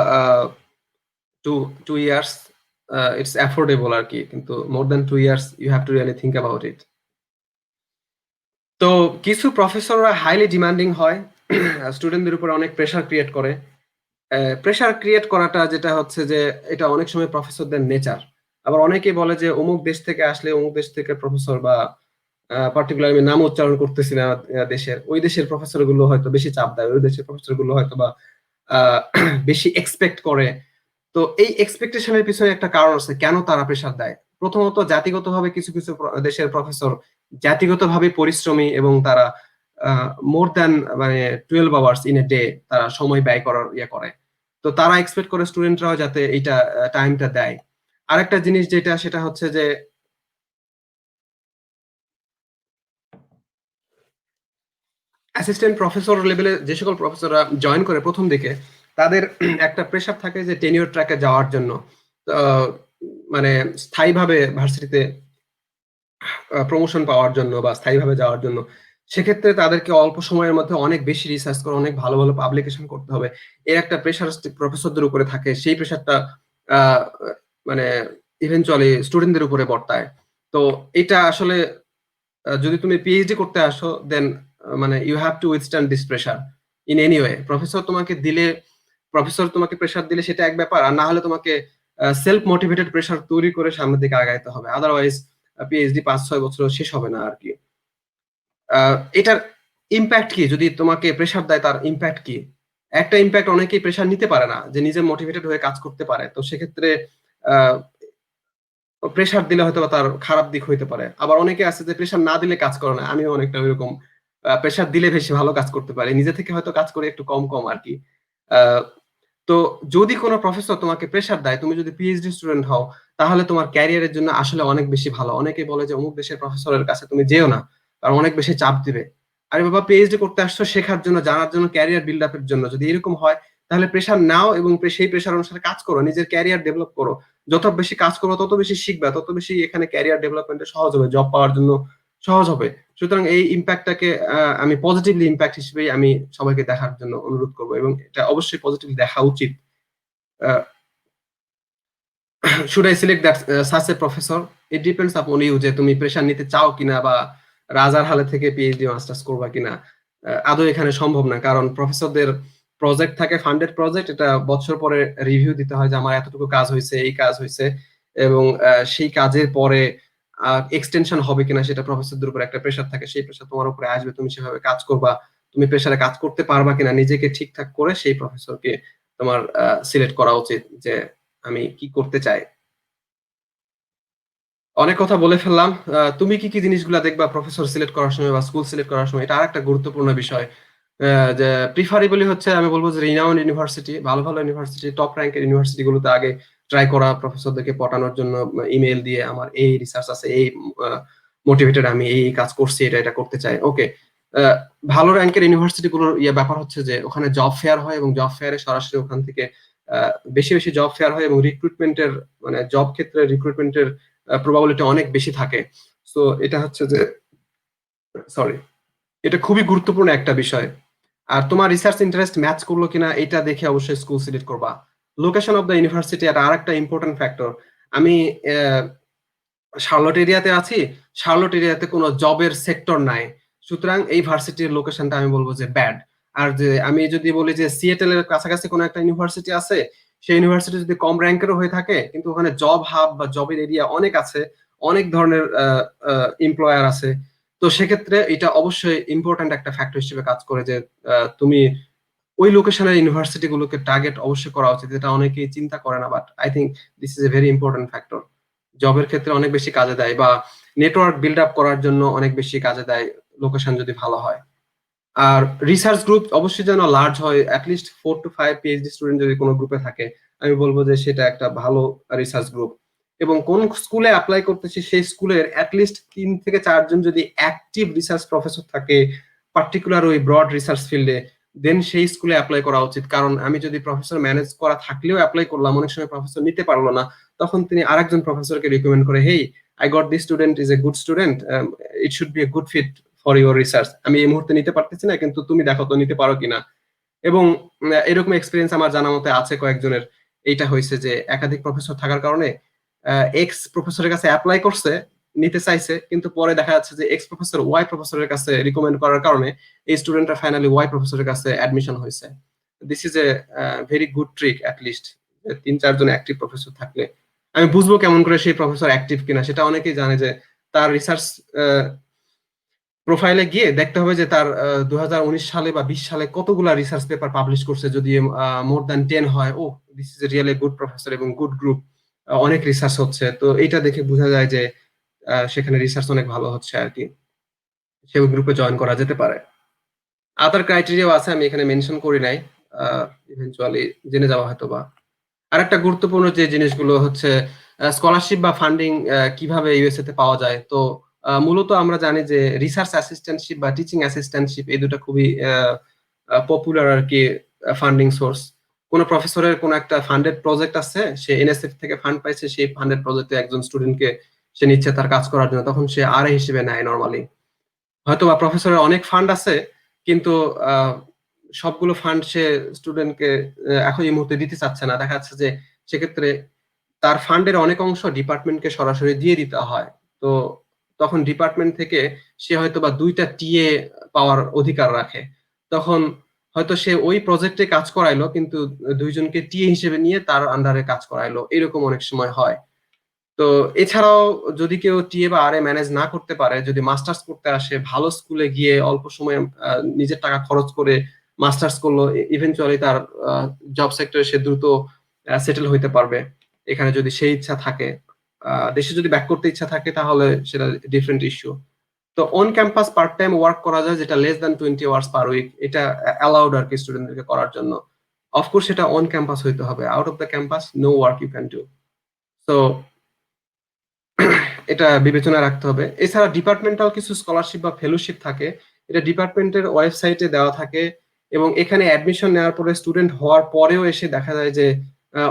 two two years it's affordable আর কি, কিন্তু more than 2 years you have to really think about it. তো কিছু প্রফেসররা হাইলি ডিমান্ডিং হয়, স্টুডেন্টদের উপর অনেক প্রেসার ক্রিয়েট করে। প্রেসার ক্রিয়েট করাটা যেটা হচ্ছে যে এটা অনেক সময় প্রফেসরদের নেচার। আবার অনেকেই বলে যে অমুক দেশ থেকে আসলে অমুক দেশ থেকে প্রফেসর, বা পার্টিকুলার আমি নাম উচ্চারণ করতেছি না দেশের, ওই দেশের প্রফেসর গুলো হয়তো বেশি চাপ দেয়, ওই দেশের প্রফেসর গুলো হয়তো বা বেশি এক্সপেক্ট করে। তো এই এক্সপেকটেশনের পিছনে একটা কারণ আছে কেন তারা প্রেসার দেয়। প্রথমত জাতিগতভাবে কিছু কিছু দেশের প্রফেসর জাতিগতভাবে পরিশ্রমী, এবং তারা মোর দ্যান মানে 12 আওয়ার্স ইন এ ডে তারা সময় ব্যয় করার ইয়ে করে। তো তারা এক্সপেক্ট করে স্টুডেন্টরাও যাতে এইটা টাইমটা দেয়। আরেকটা জিনিস যেটা সেটা হচ্ছে যে অ্যাসিস্ট্যান্ট প্রফেসর লেভেলে যে সকল প্রফেসররা জয়েন করে প্রথম দিকে, তাদের একটা প্রেশার থাকে যে টেনিওর ট্র্যাকে যাওয়ার জন্য, আহ, মানে স্থায়ীভাবে ভার্সিটিতে প্রমোশন পাওয়ার জন্য বা স্থায়ীভাবে যাওয়ার জন্য। সেক্ষেত্রে তাদেরকে অল্প সময়ের মধ্যে অনেক বেশি রিসার্চ করে অনেক ভালো ভালো পাবলিকেশন করতে হবে, এর একটা প্রেশার প্রফেসরদের উপরে থাকে। সেই প্রেশারটা মানে ইভেনচুয়ালি স্টুডেন্টদের উপরে বর্তায়। তো এটা আসলে যদি তুমি পিএইচডি করতে আসো দেন মানে you have to withstand this pressure in any way. Professor তোমাকে প্রেশার দিলে সেটা এক ব্যাপার, আর না হলে তোমাকে সেলফ মোটিভেটেড প্রেশার তৈরি করে সামনের দিকে আগাইতে হবে, আদারওয়াইজ পিএইচডি 5-6 বছর শেষ হবে না আর কি। এটার ইম্প্যাক্ট কি, যদি তোমাকে প্রেশার দেয় তার ইম্প্যাক্ট কি? একটা ইম্প্যাক্ট, অনেকেই প্রেশার নিতে পারে না, যে নিজে মোটিভেটেড হয়ে কাজ করতে পারে, তো সেক্ষেত্রে প্রেশার দিলে হয়তো তার খারাপ দিক হইতে পারে। আবার অনেকে আছে যে প্রেশার না দিলে কাজ করে না, আমিও অনেকটা ওইরকম, প্রেশার দিলে বেশি ভালো কাজ করতে পারে, নিজে থেকে হয়তো কাজ করে একটু কম কম আর কি। আহ, তো যদি কোনো প্রফেসর তোমাকে প্রেশার দেয়, তুমি যদি পিএইচডি স্টুডেন্ট হও, তাহলে তোমার ক্যারিয়ারের জন্য আসলে অনেক বেশি ভালো। অনেকেই বলে যে অমুক দেশের প্রফেসরের কাছে তুমি যেও না, কারণ অনেক বেশি চাপ দিবে। আরে বাবা, পিএইচডি করতে আসছো শেখার জন্য, জানার জন্য, ক্যারিয়ার বিল্ড আপের জন্য, যদি এরকম হয় তাহলে প্রেশার নাও এবং সেই প্রেশার অনুসারে কাজ করো, নিজের ক্যারিয়ার ডেভেলপ করো। যত বেশি কাজ করবো তত বেশি শিখবা, তত বেশি এখানে ক্যারিয়ার ডেভেলপমেন্টে সহজ হবে, জব পাওয়ার জন্য সহজ হবে। সুতরাং এই ইম্প্যাক্টটাকে আমি পজিটিভলি ইম্প্যাক্ট হিসেবেই আমি সবাইকে দেখার জন্য অনুরোধ করবো, এবং এটা অবশ্যই পজিটিভলি দেখা উচিত। Should I select that such a professor? It depends upon you, যে তুমি প্রেশার নিতে চাও কিনা, বা রাজার হালে থেকে পিএইচডি মাস্টার্স করবা কিনা। আদৌ এখানে সম্ভব না, কারণ প্রফেসরদের প্রজেক্ট থাকে, ফান্ডেড প্রজেক্ট, এটা বছর পরে রিভিউ দিতে হয় যে আমার এতটুকু কাজ হয়েছে, এই কাজ হয়েছে, এবং সেই কাজের পরে এক্সটেনশন হবে কিনা সেটা প্রফেসরদের উপর একটা প্রেশার থাকে, সেই প্রেশার তোমার উপরে আসবে, তুমি সেভাবে কাজ করবা, তুমি প্রেশারে কাজ করতে পারবা কিনা, নিজেকে ঠিকঠাক করে সেই প্রফেসরকে তোমার সিলেক্ট করা উচিত যে আমি কি করতে চাই। অনেক কথা বলে ফেললাম। তুমি কি কি জিনিসগুলা দেখবা প্রফেসর সিলেক্ট করার সময় বা স্কুল সিলেক্ট করার সময়? এটা আরেকটা গুরুত্বপূর্ণ বিষয়। যে প্রিফারেবলি হচ্ছে, আমি বলবো যে রিনাউন্ড ইউনিভার্সিটি, ভালো ভালো ইউনিভার্সিটি, টপ র্যাঙ্কের ইউনিভার্সিটি গুলোতে আগে ট্রাই করা, প্রফেসরদেরকে পটানোর জন্য ইমেল দিয়ে আমার এই রিসার্চ আছে, এই মোটিভেটেড, আমি এই কাজ করছি, এটা এটা করতে চাই। ওকে, ভালো র্যাঙ্কের ইউনিভার্সিটি গুলোর ব্যাপার হচ্ছে যে ওখানে জব ফেয়ার হয়, এবং জব ফেয়ারে সরাসরি ওখান থেকে বেশি বেশি জব ফেয়ার হয়, এবং রিক্রুটমেন্টের মানে জব ক্ষেত্রে রিক্রুটমেন্টের প্রবাবিলিটি অনেক বেশি থাকে। সো এটা হচ্ছে যে, সরি, এটা খুবই গুরুত্বপূর্ণ একটা বিষয়। আর তোমার রিসার্চ ইন্টারেস্ট ম্যাচ করলো কিনা এটা দেখে অবশ্যই স্কুল সিলেক্ট করবা। লোকেশন অফ দ্য ইউনিভার্সিটি এটা আরেকটা ইম্পর্টেন্ট ফ্যাক্টর। আমি শার্লট এরিয়াতে আছি, শার্লট এরিয়াতে কোনো জবের সেক্টর নাই, সুতরাং এই ভার্সিটির লোকেশনটা আমি বলবো যে ব্যাড। আর যে আমি যদি বলি যে সিএটএল এর কাছাকাছি কোনো একটা ইউনিভার্সিটি আছে, সেই ইউনিভার্সিটি যদি কম র্যাঙ্কেরও হয়ে থাকে, কিন্তু ওখানে জব হাব বা জবের এরিয়া অনেক আছে, অনেক ধরনের এমপ্লয়ার আছে, তো সেক্ষেত্রে এটা অবশ্যই ইম্পর্ট্যান্ট একটা ফ্যাক্টর হিসেবে কাজ করে যে তুমি ওই লোকেশনের ইউনিভার্সিটি গুলোকে টার্গেট অবশ্যই করা উচিত। এটা অনেকেই চিন্তা করে না, but I think this is a very important factor. জবের ক্ষেত্রে অনেক বেশি কাজে দেয়, বা নেটওয়ার্ক বিল্ড আপ করার জন্য অনেক বেশি কাজে দেয় লোকেশন যদি ভালো হয়। আর রিসার্চ গ্রুপ অবশ্যই যেন লার্জ হয়, অ্যাটলিস্ট 4 to 5 পিএইচডি স্টুডেন্ট যদি কোনো গ্রুপে থাকে, আমি বলবো যে সেটা একটা ভালো রিসার্চ গ্রুপ। এবং কোন স্কুলে অ্যাপ্লাই করতেছি সেই স্কুলের অ্যাটলিস্ট 3 থেকে 4 জন যদি অ্যাক্টিভ রিসার্চ প্রফেসর থাকে পার্টিকুলার ওই ব্রড রিসার্চ ফিল্ডে, দেন সেই স্কুলে অ্যাপ্লাই করা উচিত। কারণ আমি যদি প্রফেসর ম্যানেজ করা থাকলেও অ্যাপ্লাই করলাম, অনেক সময় প্রফেসর নিতে পারলো না, তখন তিনি আরেকজন প্রফেসরকে রিকমেন্ড করে, hey, I got this student, is a good student, it should be a good fit for your research. আমি এই মুহূর্তে নিতে পারতেছি না, কিন্তু তুমি দেখো তো নিতে পারো কিনা। এবং এরকম এক্সপিরিয়েন্স আমার জানা মতে আছে কয়েকজনের। এইটা হয়েছে যে একাধিক প্রফেসর থাকার কারণে এক্স প্রফেসরের কাছে অ্যাপ্লাই করছে, নিতে চাইছে, কিন্তু পরে দেখা যাচ্ছে যে এক্স প্রফেসর ওয়াই প্রফেসরের কাছে রিকমেন্ড করার কারণে এই স্টুডেন্টরা ফাইনালি ওয়াই প্রফেসরের কাছে অ্যাডমিশন হয়েছে। This is a very good trick. At least 3-4 জন অ্যাক্টিভ প্রফেসর থাকলে আমি বুঝবো কেমন করে সেই প্রফেসর অ্যাক্টিভ কিনা। সেটা অনেকেই জানে যে তার রিসার্চ প্রোফাইলে গিয়ে দেখতে হবে যে তার 2019 সালে বা 20 সালে কতগুলা রিসার্চ পেপার পাবলিশ করছে। যদি মোর দ্যান 10 হয়, oh this is really good professor এবং গুড গ্রুপ, অনেক রিসার্চ হচ্ছে, তো এইটা দেখে বোঝা যায় যে সেখানে রিসার্চ অনেক ভালো হচ্ছে আর কি, সেই গ্রুপে জয়েন করা যেতে পারে। আদার ক্রাইটেরিয়াও আছে, আমি এখানে মেনশন করি নাই, ইভেন্চুয়ালি জেনে যাওয়া হয়তো বা। আর একটা গুরুত্বপূর্ণ যে জিনিসগুলো হচ্ছে স্কলারশিপ বা ফান্ডিং কিভাবে ইউএসএ তে পাওয়া যায়। তো মূলত আমরা জানি যে রিসার্চ অ্যাসিস্ট্যান্টশিপ বা টিচিং অ্যাসিস্ট্যান্টশিপ এই দুটো খুবই পপুলার আর কি ফান্ডিং সোর্স। কোন প্রফেসরের কোন একটা ফান্ডেড প্রজেক্ট আছে, সে এনএসএফ থেকে ফান্ড পাইছে, সেই ফান্ডেড প্রজেক্টে একজন স্টুডেন্টকে সে নিচ্ছে তার কাজ করার জন্য, তখন সে আর হিসেবে নেয় নরমালি। হয়তো বা প্রফেসরের অনেক ফান্ড আছে, কিন্তু সবগুলো ফান্ড সে স্টুডেন্টকে এখন এই মুহূর্তে দিতে চাচ্ছে না। দেখা যাচ্ছে যে সেক্ষেত্রে তার ফান্ডের অনেক অংশ ডিপার্টমেন্টকে সরাসরি দিয়ে দিতে হয়। তো তখন ডিপার্টমেন্ট থেকে সে হয়তো বা 2টা টিএ পাওয়ার অধিকার রাখে। তখন হয়তো সে ওই প্রজেক্টে কাজ করাইলো, কিন্তু 2 জনকে টিএ হিসেবে নিয়ে তার আন্ডারে কাজ করাইলো, এরকম অনেক সময় হয়। তো এছাড়াও যদি কেউ টিএ বা আরএ ম্যানেজ না করতে পারে, যদি মাস্টার্স করতে আসে, ভালো স্কুলে গিয়ে অল্প সময়ে নিজের টাকা খরচ করে মাস্টার্স করলো, ইভেনচুয়ালি তার জব সেক্টরে সে দ্রুত সেটেল হইতে পারবে, এখানে যদি সেই ইচ্ছা থাকে। দেশে যদি ব্যাক করতে ইচ্ছা থাকে তাহলে সেটা ডিফারেন্ট ইস্যু। তো on campus part time work করা যায়, যেটা less than 20 hours per week, এটা অ্যালাউড আর কি স্টুডেন্টদেরকে করার জন্য। অফকোর্স সেটা অন ক্যাম্পাস হইতে হবে, out of the campus no work you can do. তো এটা বিবেচনায় রাখতে হবে। এছাড়া ডিপার্টমেন্টাল কিছু স্কলারশিপ বা ফেলোশিপ থাকে, এটা ডিপার্টমেন্টের ওয়েবসাইটে দেওয়া থাকে, এবং এখানে অ্যাডমিশন নেওয়ার পরে স্টুডেন্ট হওয়ার পরেও এসে দেখা যায় যে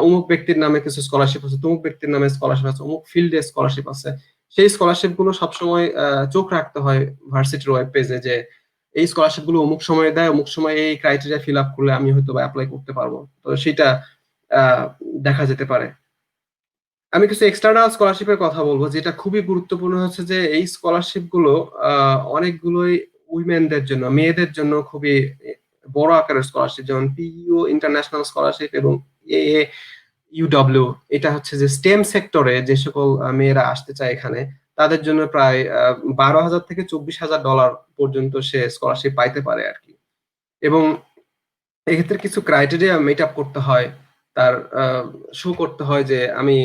অমুক ব্যক্তির নামে কিছু স্কলারশিপ আছে, তমুক ব্যক্তির নামে স্কলারশিপ আছে, অমুক ফিল্ডে স্কলারশিপ আছে। সেই স্কলারশিপ গুলো সবসময় চোখ রাখতে হয় ভার্সিটির ওয়েব পেজে, যে এই স্কলারশিপ গুলো অমুক সময় দেয়, অমুক সময় এই ক্রাইটেরিয়া ফিল আপ করলে আমি হয়তো অ্যাপ্লাই করতে পারবো। তো সেটা দেখা যেতে পারে। আমি কিছু এক্সটার্নাল স্কলারশিপের কথা বলবো, যেটা খুবই গুরুত্বপূর্ণ হচ্ছে যে এই স্কলারশিপ গুলো অনেকগুলোই উইমেনদের জন্য, মেয়েদের জন্য খুবই বড় আকারের স্কলারশিপ, যেমন পিইউ ইন্টারন্যাশনাল স্কলারশিপ এবং এ ইউডব্লিউ। এটা হচ্ছে যে স্টেম সেক্টরে যে সকল মেয়েরা আসতে চায় এখানে, তাদের জন্য প্রায় 12,000 থেকে $24,000 পর্যন্ত সে স্কলারশিপ পাইতে পারে আর কি। এবং এক্ষেত্রে কিছু ক্রাইটেরিয়া মিট আপ করতে হয়, তার শো করতে হয় যে আমি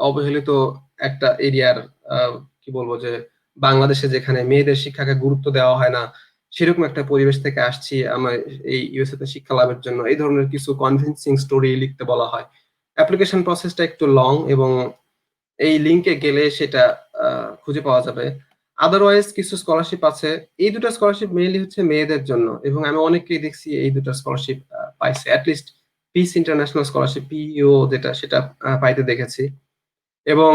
অবহেলিত একটা এরিয়ার, কি বলবো, যে বাংলাদেশে যেখানে মেয়েদের শিক্ষাকে গুরুত্ব দেওয়া হয় না, সেরকম একটা পরিবেশ থেকে আসছি আমার এই ইউএসএ তে শিক্ষা লাভের জন্য, এই ধরনের কিছু কনভিন্সিং স্টোরি লিখতে বলা হয়। অ্যাপ্লিকেশন প্রসেসটা একটু লং এবং এই লিংকে গেলে সেটা খুঁজে পাওয়া যাবে। আদারওয়াইজ কিছু স্কলারশিপ আছে, এই দুটো স্কলারশিপ মেইনলি হচ্ছে মেয়েদের জন্য, এবং আমি অনেককেই দেখছি এই দুটো স্কলারশিপ পাইছে, at least piece international scholarship PEO যেটা, সেটা পাইতে দেখেছি। এবং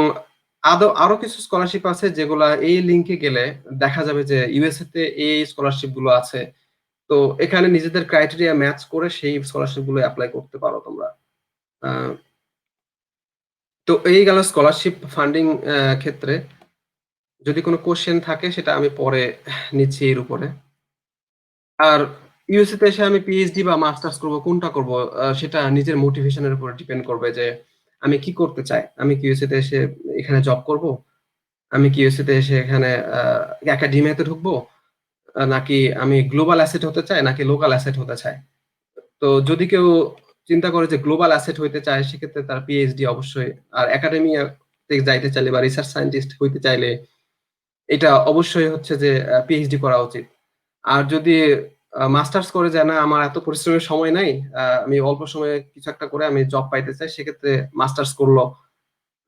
আরো কিছু স্কলারশিপ আছে যেগুলা এই লিংকে গেলে দেখা যাবে যে ইউএসএ তে এই স্কলারশিপ গুলো আছে। তো এখানে নিজেদের ক্রাইটেরিয়া ম্যাচ করে সেই স্কলারশিপ গুলো অ্যাপ্লাই করতে পারো তোমরা। আহ, তো এই গেল স্কলারশিপ ফান্ডিং ক্ষেত্রে। যদি কোনো কোশ্চেন থাকে সেটা আমি পরে নিচ্ছি এর উপরে। আর ইউএসএ তে এসে আমি পিএইচডি বা মাস্টার্স করব, কোনটা করব, সেটা নিজের মোটিভেশনের উপর ডিপেন্ড করবে যে আমি কি করতে চাই। আমি কি ইউএসএ তে এসে এখানে জব করব, আমি কি ইউএসএ তে এসে এখানে একাডেমিয়াতে ঢুকবো, নাকি আমি গ্লোবাল অ্যাসেট হতে চাই, নাকি লোকাল অ্যাসেট হতে চাই। তো যদি কেউ চিন্তা করে যে গ্লোবাল অ্যাসেট হইতে চায়, সেক্ষেত্রে তার পিএইচডি অবশ্যই। আর একাডেমিয়া যাইতে চাইলে বা রিসার্চ সায়েন্টিস্ট হইতে চাইলে এটা অবশ্যই হচ্ছে যে পিএইচডি করা উচিত। আর যদি মাস্টার্স করে যায় না, আমার এত পরিশ্রমের সময় নাই, আমি অল্প সময়ে কিছু একটা করে আমি জব পাইতে চাই, সেক্ষেত্রে মাস্টার্স করলো।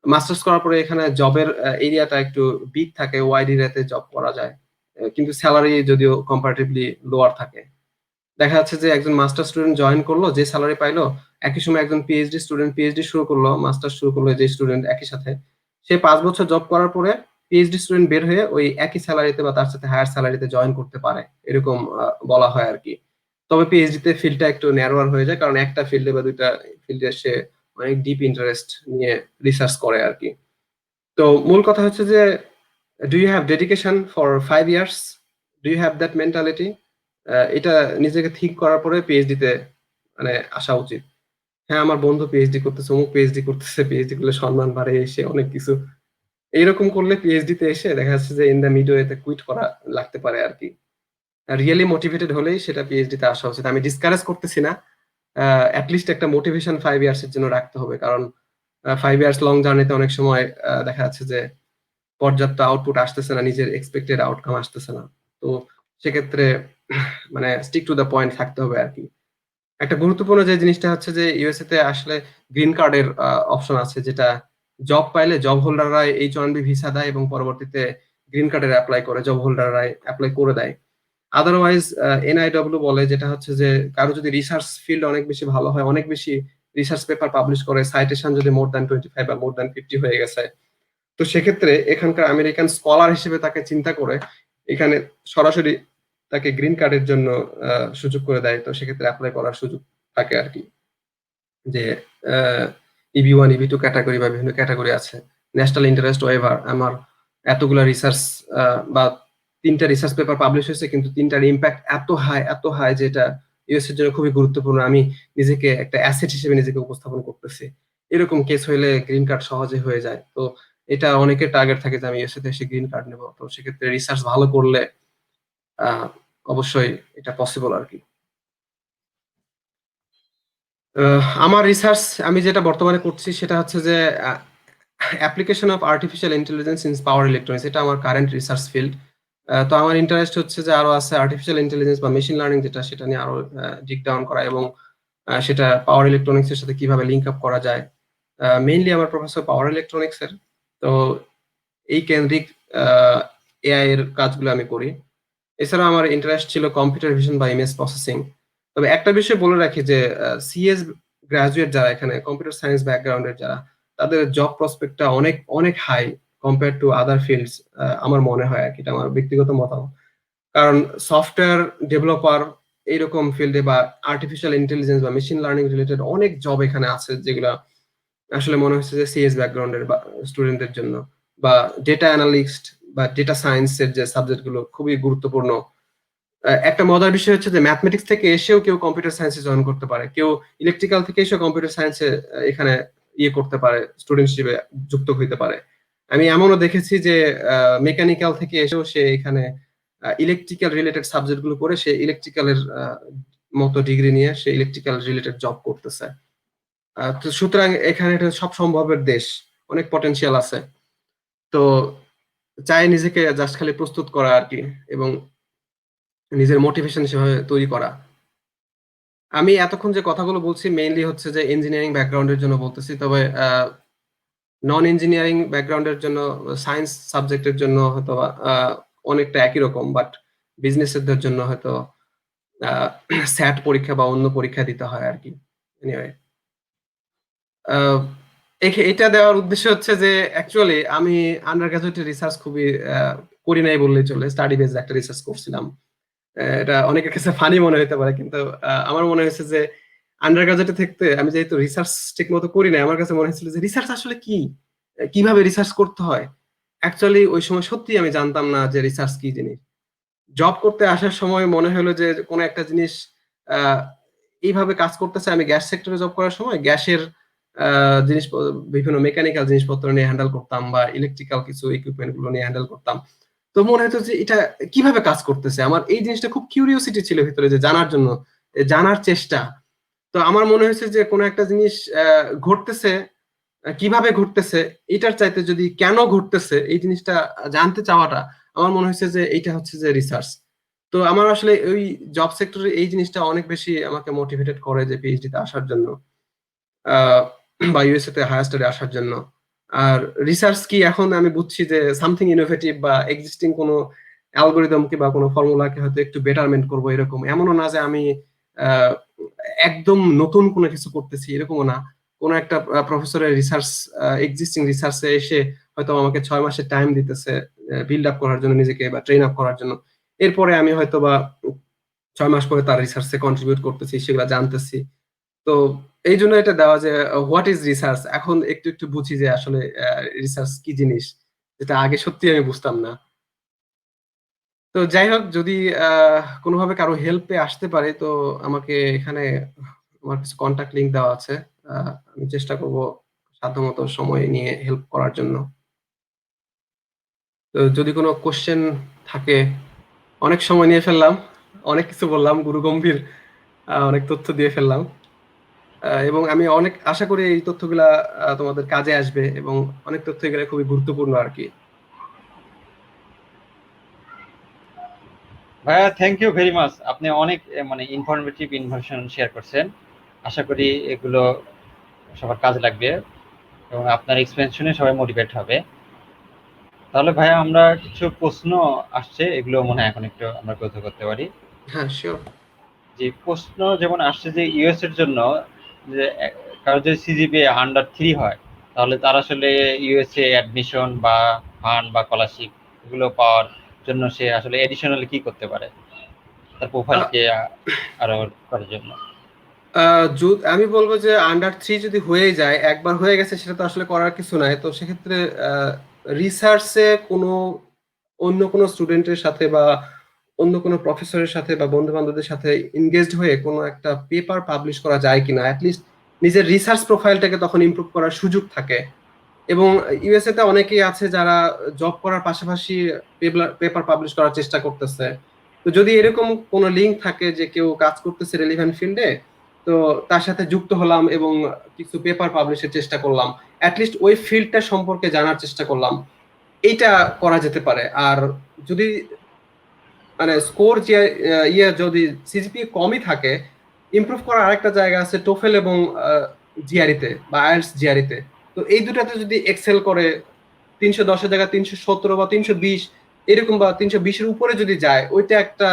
মাস্টার্স করার পরে এখানে জবের এরিয়াটা একটু বিগ থাকে, ওয়াইড এরিয়াতে জব করা যায়। কিন্তু স্যালারি যদিও কম্পারেটিভলি লোয়ার থাকে। দেখা যাচ্ছে যে একজন মাস্টার স্টুডেন্ট জয়েন করলো, যে স্যালারি পাইলো, একই সময় একজন পিএইচডি স্টুডেন্ট পিএইচডি শুরু করলো, মাস্টার শুরু করলো, যে স্টুডেন্ট একই সাথে, সে 5 বছর জব করার পরে পিএইচডি স্টুডেন্ট বের হয়ে ওই একই স্যালারিতে বা তার সাথে হায়ার স্যালারিতে জয়েন করতে পারে, এরকম বলা হয় আর কি। তবে পিএইচডি তে ফিল্ডটা একটু ন্যারোয়ার হয়ে যায়, কারণ একটা ফিল্ডে বা দুইটা ফিল্ডে সে অনেক ডিপ ইন্টারেস্ট নিয়ে রিসার্চ করে আর কি। তো মূল কথা হচ্ছে যে do you have dedication for 5 years, do you have that mentality. এটা নিজেকে ঠিক করার পরে পিএইচডি তে মানে আসা উচিত। হ্যাঁ, আমার বন্ধু পিএইচডি করতেছে, অমুক পিএইচডি করতেছে, পিএইচডি করলে সম্মান বাড়ে, এসে অনেক কিছু এইরকম করলে পিএইচডি তে এসে দেখা যাচ্ছে যে ইন দা মিড ওয়েতে কুইট করা লাগতে পারে আর কি। রিয়েলি মোটিভেটেড হলেই সেটা পিএইচডি তে আসা উচিত। আমি ডিসকারেজ করতেছি না, অ্যাটলিস্ট একটা মোটিভেশন 5 ইয়ার্স এর জন্য রাখতে হবে, কারণ 5 ইয়ার্স লং জার্নিতে অনেক সময় দেখা যাচ্ছে যে পর্যাপ্ত আউটপুট আসতেছে না, নিজের এক্সপেক্টেড আউটকাম আসতেছে না। তো সেক্ষেত্রে মানে স্টিক টু দ্য পয়েন্ট থাকতে হবে আর কি। একটা গুরুত্বপূর্ণ যে জিনিসটা হচ্ছে যে ইউএসএ তে আসলে গ্রিন কার্ডের অপশন আছে, যেটা জব পাইলে জব হোল্ডাররা H1B ভিসা দেয় এবং পরবর্তীতে গ্রিন কার্ডের অ্যাপ্লাই করে, জব হোল্ডাররা অ্যাপ্লাই করে দেয়। আদারওয়াইজ এনআইডব্লিউ বলে, যেটা হচ্ছে যে কারো যদি রিসার্চ ফিল্ড অনেক বেশি ভালো হয়, অনেক বেশি রিসার্চ পেপার পাবলিশ করে, সাইটেশন যদি মোর দ্যান 25 বা মোর দ্যান 50 হয়ে গেছে, তো সেক্ষেত্রে এখানকার আমেরিকান স্কলার হিসেবে তাকে চিন্তা করে এখানে সরাসরি তাকে গ্রিন কার্ডের জন্য সুযোগ করে দেয়। তো সেক্ষেত্রে অ্যাপ্লাই করার সুযোগ থাকে আর কি, যে EB1 EB2 ক্যাটাগরি বা বিভিন্ন ক্যাটাগরি আছে। ন্যাশনাল ইন্টারেস্ট ওয়েভার, আমার এতগুলা রিসার্চ বা 3টা রিসার্চ পেপার পাবলিশ হয়েছে, কিন্তু 3টার ইম্প্যাক্ট এত হাই যে এটা ইউএস এর জন্য খুবই গুরুত্বপূর্ণ, আমি নিজেকে একটা অ্যাসেট হিসেবে নিজেকে উপস্থাপন করতেছি। এরকম কেস হইলে গ্রিন কার্ড সহজে হয়ে যায়। তো এটা অনেকের টার্গেট থাকে যে আমি ইউএসএ তে এসে গ্রিন কার্ড নেব। তো সেক্ষেত্রে রিসার্চ ভালো করলে আহ, অবশ্যই এটা পসিবল আর কি। আমার রিসার্চ আমি যেটা বর্তমানে করছি সেটা হচ্ছে যে application of artificial intelligence in power electronics, এটা আমার কারেন্ট রিসার্চ ফিল্ড। তো আমার ইন্টারেস্ট হচ্ছে যে আরো আছে আর্টিফিশিয়াল ইন্টেলিজেন্স বা মেশিন লার্নিং, যেটা সেটা নিয়ে আরো ডিপ ডাউন করা, এবং সেটা পাওয়ার ইলেকট্রনিক্স এর সাথে কিভাবে লিঙ্ক আপ করা যায়। মেইনলি আমার প্রফেসর পাওয়ার ইলেকট্রনিক্স এর। তো এই কেন্দ্রিক এআই এর কাজগুলো আমি করি। এছাড়া আমার ইন্টারেস্ট ছিল কম্পিউটার ভিশন বা ইমেজ প্রসেসিং। তবে একটা বিষয় বলে রাখি যে সিএস গ্রাজুয়েট যারা, এখানে কম্পিউটার সায়েন্স ব্যাকগ্রাউন্ডের যারা, তাদের জব প্রসপেক্টটা অনেক অনেক high compare to other fields, আমার মনে হয় আর কি, এটা আমার ব্যক্তিগত মতামত। কারণ সফটওয়্যার ডেভেলপার এইরকম ফিল্ডে বা আর্টিফিশিয়াল ইন্টেলিজেন্স বা মেশিন লার্নিং রিলেটেড অনেক জব এখানে আছে, যেগুলা আসলে মনে হচ্ছে যে সিএস ব্যাকগ্রাউন্ডের বা স্টুডেন্টদের জন্য, বা ডেটা অ্যানালিস্ট বা ডেটা সায়েন্সের যে সাবজেক্ট গুলো খুবই গুরুত্বপূর্ণ। একটা মজার বিষয় হচ্ছে যে ম্যাথমেটিক্স থেকে এসেও কেউ কম্পিউটার সায়েন্সে জয়েন করতে পারে, কেউ ইলেকট্রিক্যাল থেকে এসেও কম্পিউটার সায়েন্সে এখানে ইয়ে করতে পারে, স্টুডেন্ট হিসেবে যুক্ত হইতে পারে। আমি এমনও দেখেছি যে মেকানিক্যাল থেকে এসেও সে এখানে ইলেকট্রিক্যাল রিলেটেড সাবজেক্ট গুলো করে সে ইলেকট্রিক্যালের মতো ডিগ্রি নিয়ে সে ইলেকট্রিক্যাল রিলেটেড জব করতেছে। তো সুতরাং এখানে এটা সব সম্ভবের দেশ, অনেক পটেনশিয়াল আছে। তো চাই নিজেকে জাস্ট খালি প্রস্তুত করা আর কি, এবং নিজের মোটিভেশন সেভাবে তৈরি করা। আমি এতক্ষণ যে কথাগুলো বলছি মেইনলি হচ্ছে যে ইঞ্জিনিয়ারিং ব্যাকগ্রাউন্ডের জন্য বলতেছি, তবে নন ইঞ্জিনিয়ারিং ব্যাকগ্রাউন্ডের জন্য, সায়েন্স সাবজেক্টের জন্য হয়তো অনেকটা একই রকম, বাট বিজনেসের জন্য হয়তো স্যাট পরীক্ষা বা অন্য পরীক্ষা দিতে হয় আর কি। এনিওয়ে, এটা দেওয়ার উদ্দেশ্য হচ্ছে যে অ্যাকচুয়ালি আমি আন্ডার গ্রাজুয়েট রিসার্চ খুবই করি নাই বললেই চলে, স্টাডি বেস একটা রিসার্চ করছিলাম। এটা অনেকের কাছে ফানি মনে হতে পারে, কিন্তু আমার মনে হয়েছে যে আন্ডার গ্রাজুয়েটে থাকতে আমি যেহেতু রিসার্চ ঠিক মতো করি না, আমার কাছে মনে হয়েছিল যে রিসার্চ আসলে কি, কিভাবে রিসার্চ করতে হয়। অ্যাকচুয়ালি ওই সময় সত্যি আমি জানতাম না যে রিসার্চ কি জিনিস। জব করতে আসার সময় মনে হলো যে কোনো একটা জিনিস আহ, এইভাবে কাজ করতেছে। আমি গ্যাস সেক্টরে জব করার সময় গ্যাসের জিনিস, বিভিন্ন মেকানিক্যাল জিনিসপত্র নিয়ে হ্যান্ডেল করতাম, বা ইলেকট্রিক্যাল কিছু ইকুইপমেন্ট গুলো নিয়ে হ্যান্ডেল করতাম। তো মনে হতো যে এটা কিভাবে কাজ করতেছে, আমার এই জিনিসটা খুব কিউরিওসিটি ছিল ভিতরে, যে জানার জন্য, জানার চেষ্টা। তো আমার মনে হয়েছে যে কোনো একটা জিনিস ঘটতেছে, কিভাবে ঘটতেছে এটার চাইতে যদি কেন ঘটতেছে এই জিনিসটা জানতে চাওয়াটা, আমার মনে হয়েছে যে এইটা হচ্ছে যে রিসার্চ। তো আমার আসলে ওই জব সেক্টরে এই জিনিসটা অনেক বেশি আমাকে মোটিভেটেড করে যে পিএইচডি তে আসার জন্য, আহ, বা ইউএসএ তে হায়ার স্টাডি আসার জন্য। আর রিসার্চ কি এখন আমি বুঝছি যে সামথিং ইনোভেটিভ বা এক্সিস্টিং কোনো অ্যালগোরিদমকে বা কোনো ফর্মুলাকে হয়তো একটু বেটারমেন্ট করবো, এরকম। এমনও না যে আমি আহ, একদম নতুন কোনো কিছু করতেছি, এরকমও না। কোনো একটা প্রফেসরের রিসার্চ, এক্সিস্টিং রিসার্চে এসে হয়তো আমাকে 6 মাসের টাইম দিতেছে বিল্ড আপ করার জন্য নিজেকে, বা ট্রেন আপ করার জন্য। এরপরে আমি হয়তো বা 6 মাস পরে তার রিসার্চে কন্ট্রিবিউট করতেছি, সেগুলো জানতেছি। তো এই জন্য এটা দেওয়া যে হোয়াট ইজ রিসার্চ, এখন একটু একটু বুঝি যে আসলে রিসার্চ কি জিনিস, যেটা আগে সত্যি আমি বুঝতাম না। তো যাই হোক, যদি কোনোভাবে কারো হেল্পে আসতে পারে তো আমাকে এখানে আমার কিছু কন্টাক্ট লিংক দেওয়া আছে। আমি চেষ্টা করব সাধ্যমতো সময় নিয়ে হেল্প করার জন্য। তো যদি কোনো কোশ্চেন থাকে, অনেক সময় নিয়ে ফেললাম, অনেক কিছু বললাম, গুরুগম্ভীর অনেক তথ্য দিয়ে ফেললাম, এবং আমি অনেক আশা করি এই তথ্যগুলা তোমাদের কাজে আসবে, এবং অনেক তথ্য এগুলো খুবই গুরুত্বপূর্ণ আর কি। ভাইয়া থ্যাংক ইউ ভেরি মাচ, আপনি অনেক মানে ইনফরমেটিভ ইনফরমেশন শেয়ার করছেন। আশা করি এগুলো সবার কাজে লাগবে এবং আপনার এক্সপিরিয়েন্স শুনে সবাই মোটিভেট হবে। তাহলে ভাইয়া আমরা কিছু প্রশ্ন আসছে, এগুলো মনে হয় এখন একটু আমরা গ্রহণ করতে পারি। হ্যাঁ, শিওর। যে প্রশ্ন যেমন আসছে যে ইউএস এর জন্য, যে কারো যদি সিজিপিএ আন্ডার 3 হয়, তাহলে তার আসলে ইউএসএ অ্যাডমিশন বা ফান্ড বা স্কলারশিপ এগুলো পাওয়ার জন্য সে আসলে এডিশনালি কি করতে পারে তার প্রোফাইলকে আরো করার জন্য? আমি বলবো যে আন্ডার 3 যদি হয়ে যায়, একবার হয়ে গেছে, সেটা তো আসলে করার কিছু নাই। তো সেক্ষেত্রে রিসার্চে কোনো অন্য কোনো স্টুডেন্টের সাথে বা অন্য কোনো প্রফেসরের সাথে বা বন্ধু বান্ধবদের সাথে এনগেজড হয়ে কোনো একটা পেপার পাবলিশ করা যায় কিনা, অ্যাটলিস্ট নিজের রিসার্চ প্রোফাইলটাকে তখন ইমপ্রুভ করার সুযোগ থাকে। এবং ইউএসএ তে অনেকেই আছে যারা জব করার পাশাপাশি পেপার পাবলিশ করার চেষ্টা করতেছে। তো যদি এরকম কোনো লিঙ্ক থাকে যে কেউ কাজ করতেছে রেলিভেন্ট ফিল্ডে, তো তার সাথে যুক্ত হলাম এবং কিছু পেপার পাবলিশের চেষ্টা করলাম, অ্যাটলিস্ট ওই ফিল্ডটা সম্পর্কে জানার চেষ্টা করলাম, এইটা করা যেতে পারে। আর যদি মানে স্কোর যে যদি সিজিপিএ কমই থাকে, ইমপ্রুভ করার আরেকটা জায়গা আছে টোফেল এবং জিআরইতে বা আইএলটিএস জিআরইতে। তো এই দুটাতে যদি এক্সেল করে 310 এর জায়গায় 317 বা 320 এরকম, বা 320-এর উপরে যদি যায়, ওইটা একটা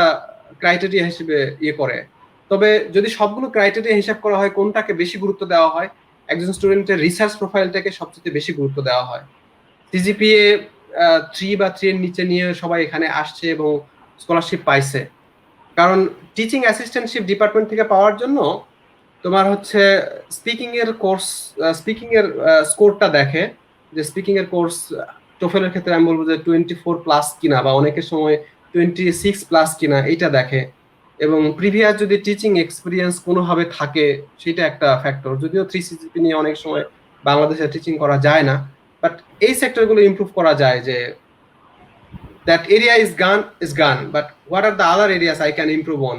ক্রাইটেরিয়া হিসেবে ইয়ে করে, তবে যদি সবগুলো ক্রাইটেরিয়া হিসাব করা হয় কোনটাকে বেশি গুরুত্ব দেওয়া হয়, একজন স্টুডেন্টের রিসার্চ প্রোফাইলটাকে সবচেয়ে বেশি গুরুত্ব দেওয়া হয়। সিজিপিএ 3 বা 3 এর নিচে নিয়ে সবাই এখানে আসছে এবং স্কলারশিপ পাইছে। কারণ টিচিং অ্যাসিস্ট্যান্টশিপ ডিপার্টমেন্ট থেকে পাওয়ার জন্য তোমার হচ্ছে স্পিকিং এর স্কোরটা দেখে, যে স্পিকিং এর কোর্স টোফেলের ক্ষেত্রে আমি বলবো যে 24+ কিনা, বা অনেকের সময় 26+ কিনা, এইটা দেখে। এবং প্রিভিয়াস যদি টিচিং এক্সপিরিয়েন্স কোনোভাবে থাকে সেটা একটা ফ্যাক্টর। যদিও 3 CGPA নিয়ে অনেক সময় বাংলাদেশে টিচিং করা যায় না, বাট এই সেক্টরগুলো ইমপ্রুভ করা যায়, যে দ্যাট এরিয়া ইজ গান but what are the other areas I can improve on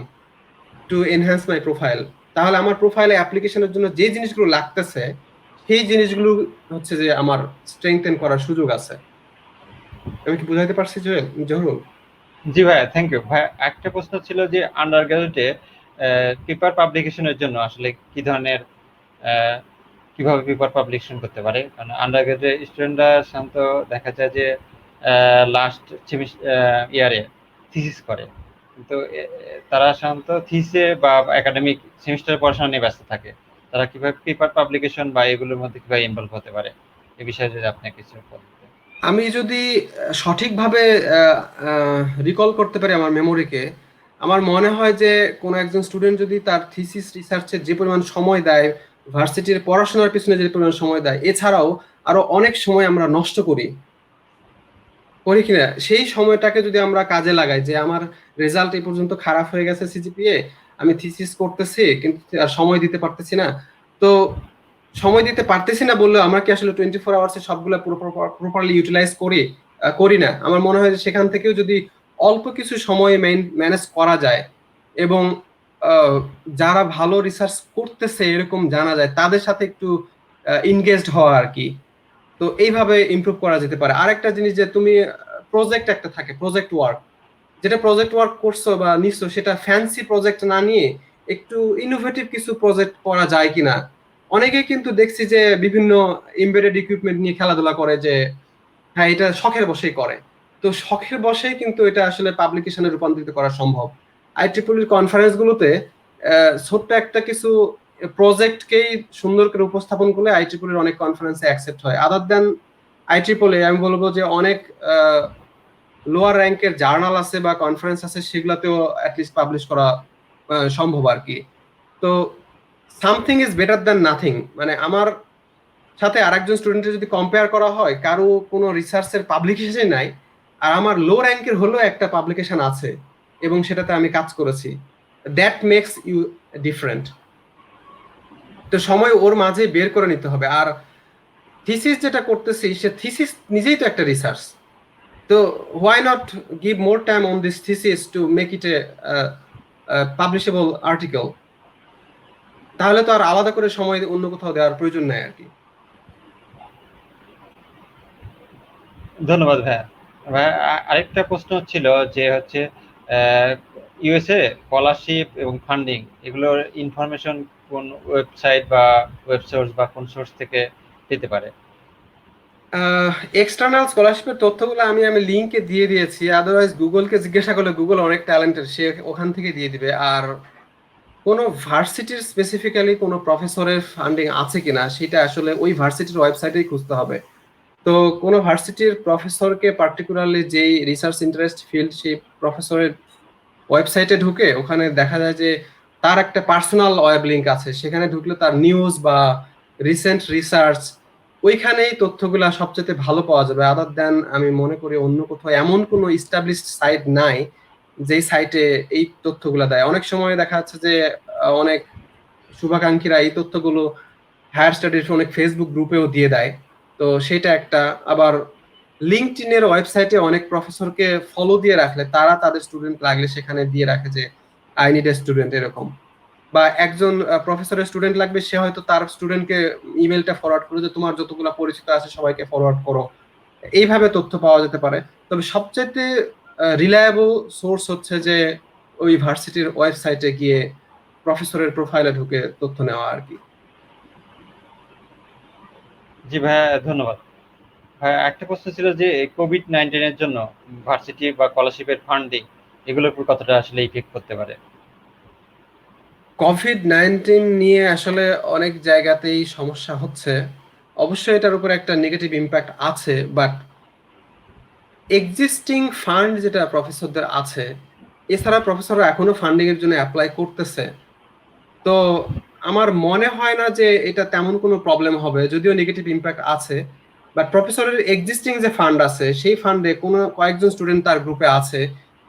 to enhance my profile. তাহলে আমার প্রোফাইলে অ্যাপ্লিকেশনের জন্য যে জিনিসগুলো লাগতেছে সেই জিনিসগুলো হচ্ছে যে আমার স্ট্রেংথেন করার সুযোগ আছে। আমি কি বুঝাইতে পারছি জহুরুল? জি ভাইয়া, থ্যাংক ইউ ভাই। একটা প্রশ্ন ছিল যে আন্ডার গ্রাজুয়েটে পেপার পাবলিকেশনের জন্য আসলে কি ধরনের কিভাবে পেপার পাবলিকেশন করতে পারে? কারণ আন্ডার গ্রাজুয়েট স্টুডেন্টরা সাধারণত দেখা যায় যে লাস্ট ইয়ারে থিসিস করে, কিন্তু তারা সাধারণত থিসে বা একাডেমিক সেমিস্টার পড়াশোনা নিয়ে ব্যস্ত থাকে। তারা কিভাবে পেপার পাবলিকেশন বা এগুলোর মধ্যে কিভাবে ইনভলভ হতে পারে, এ বিষয়ে যদি আপনি কিছু বলতেন। আমি যদি সঠিকভাবে রিকল করতে পারি আমার মেমোরিকে, আমার মনে হয় যে কোনো একজন স্টুডেন্ট যদি তার থিসিস রিসার্চে যে পরিমাণ সময় দেয়, ভার্সিটির পড়াশোনার পিছনে যে পরিমাণ সময় দেয়, এছাড়াও আরো অনেক সময় আমরা নষ্ট করি করি কিনা, সেই সময়টাকে যদি আমরা কাজে লাগাই, যে আমার রেজাল্ট এই পর্যন্ত খারাপ হয়ে গেছে সিজিপিএ, আমি থিসিস করতেছি কিন্তু আর সময় দিতে পারতেছি না। তো সময় দিতে পারতেছি না বললেও আমরা কি আসলে 24 আওয়ার্সে সবগুলো প্রপারলি ইউটিলাইজ করি না? আমার মনে হয় যে সেখান থেকেও যদি অল্প কিছু সময় ম্যানেজ করা যায়, এবং যারা ভালো রিসার্চ করতেছে এরকম জানা যায়, তাদের সাথে একটু ইনগেজড হওয়া আর কি। তো এইভাবে ইমপ্রুভ করা যেতে পারে। আরেকটা জিনিস, যে তুমি প্রজেক্ট একটা থাকে, প্রজেক্ট ওয়ার্ক, যেটা প্রজেক্ট ওয়ার্ক করছো বা নিচ্ছো সেটা ফ্যান্সি প্রজেক্ট না নিয়ে একটু ইনোভেটিভ কিছু প্রজেক্ট করা যায় কিনা। অনেকে কিন্তু দেখছি যে বিভিন্ন এমবেডেড ইকুইপমেন্ট নিয়ে খেলাধুলা করে, যে হ্যাঁ এটা শখের বশেই করে। তো শখের বশেই কিন্তু এটা আসলে পাবলিকেশনে রূপান্তরিত করা সম্ভব। আইট্রিপলির কনফারেন্স গুলোতে ছোট্ট একটা কিছু প্রজেক্টকেই সুন্দর করে উপস্থাপন করলে আইট্রিপলির অনেক কনফারেন্সে অ্যাকসেপ্ট হয়। আদার দেন আইট্রিপলি, আমি বলবো যে অনেক লোয়ার র্যাঙ্কের জার্নাল আছে বা কনফারেন্স আছে, সেগুলাতেও অ্যাটলিস্ট পাবলিশ করা সম্ভব আর কি। তো something is better than nothing, মানে আমার সাথে আরেকজন স্টুডেন্টের যদি কম্পেয়ার করা হয়, কারো কোনো রিসার্চের পাবলিকেশন নাই আর আমার লো র্যাঙ্কের হলেও একটা পাবলিকেশন আছে এবং সেটাতে আমি কাজ করেছি, দ্যাট মেক্স ইউ ডিফারেন্ট। তো সময় ওর মাঝে বের করে নিতে হবে। আর থিসিস যেটা করতেছি, সে থিসিস নিজেই তো একটা রিসার্চ। তো why not give more time on this thesis to make it a publishable article? তাহলে তো আর আলাদা করে সময় অন্য কোথাও দেওয়ার প্রয়োজন নাই আর কি। ধন্যবাদ ভাইয়া। ভাইয়া, আরেকটা প্রশ্ন ছিল যে হচ্ছে ইউএসএ স্কলারশিপ এবং ফান্ডিং এগুলোর ইনফরমেশন কোন ওয়েবসাইট বা ওয়েব সোর্স বা কোন সোর্স থেকে পেতে পারে? এক্সটার্নাল স্কলারশিপের তথ্যগুলো আমি লিংকে দিয়ে দিয়েছি। আদারওয়াইজ গুগলকে জিজ্ঞাসা করলে গুগল অনেক ট্যালেন্টেড, সে ওখান থেকে দিয়ে দিবে। আর কোনো ভার্সিটির স্পেসিফিক্যালি কোনো প্রফেসরের ফান্ডিং আছে কিনা সেটা আসলে ওই ভার্সিটির ওয়েবসাইটেই খুঁজতে হবে। তো কোনো ভার্সিটির প্রফেসরকে পার্টিকুলারলি যেই রিসার্চ ইন্টারেস্ট ফিল্ড, সেই প্রফেসরের ওয়েবসাইটে ঢুকে ওখানে দেখা যায় যে তার একটা পার্সোনাল ওয়েব লিংক আছে, সেখানে ঢুকলে তার নিউজ বা রিসেন্ট রিসার্চ ওইখানেই তথ্যগুলা সবচেয়ে ভালো পাওয়া যাবে। আদার দেন আমি মনে করি অন্য কোথাও এমন কোনো ইস্টাবলিশড সাইট নাই যেই সাইটে এই তথ্যগুলা দেয়। অনেক সময় দেখা যাচ্ছে যে অনেক শুভাকাঙ্ক্ষীরা এই তথ্যগুলো হায়ার স্টাডিজ অনেক ফেসবুক গ্রুপেও দিয়ে দেয়। তো সেটা একটা। আবার লিঙ্কডইনের ওয়েবসাইটে অনেক প্রফেসরকে ফলো দিয়ে রাখলে তারা তাদের স্টুডেন্ট লাগলে সেখানে দিয়ে রাখে যে আই নিড এ স্টুডেন্ট এরকম। বা একজন প্রফেসরের স্টুডেন্ট লাগবে, সে হয়তো তার স্টুডেন্টকে ইমেলটা ফরওয়ার্ড করে যে তোমার যতগুলো পরিচিত আছে সবাইকে ফরওয়ার্ড করো। এইভাবে তথ্য পাওয়া যেতে পারে। তবে সবচাইতে রিলায়েবল সোর্স হচ্ছে যে ওই ভার্সিটির ওয়েবসাইটে গিয়ে প্রফেসরের প্রোফাইলে ঢুকে তথ্য নেওয়া আর কি। জি ভাইয়া, ধন্যবাদ। ভাইয়া, একটা প্রশ্ন ছিল যে কোভিড-19 এর জন্য ভার্সিটি বা স্কলারশিপের ফান্ডিং এগুলোর উপর কতটা আসলে ইফেক্ট করতে পারে? কোভিড-19 নিয়ে আসলে অনেক জায়গাতেই সমস্যা হচ্ছে। অবশ্যই এটার উপর একটা নেগেটিভ ইমপ্যাক্ট আছে, বাট এক্সিস্টিং ফান্ড যেটা প্রফেসরদের আছে, এছাড়া প্রফেসররা এখনো ফান্ডিং এর জন্য এপ্লাই করতেছে। তো আমার মনে হয় না যে এটা তেমন কোনো প্রবলেম হবে, যদিও নেগেটিভ ইমপ্যাক্ট আছে। বাট প্রফেসরের এক্সিস্টিং যে ফান্ড আছে, সেই ফান্ডে কোনো কয়েকজন স্টুডেন্ট তার গ্রুপে আছে,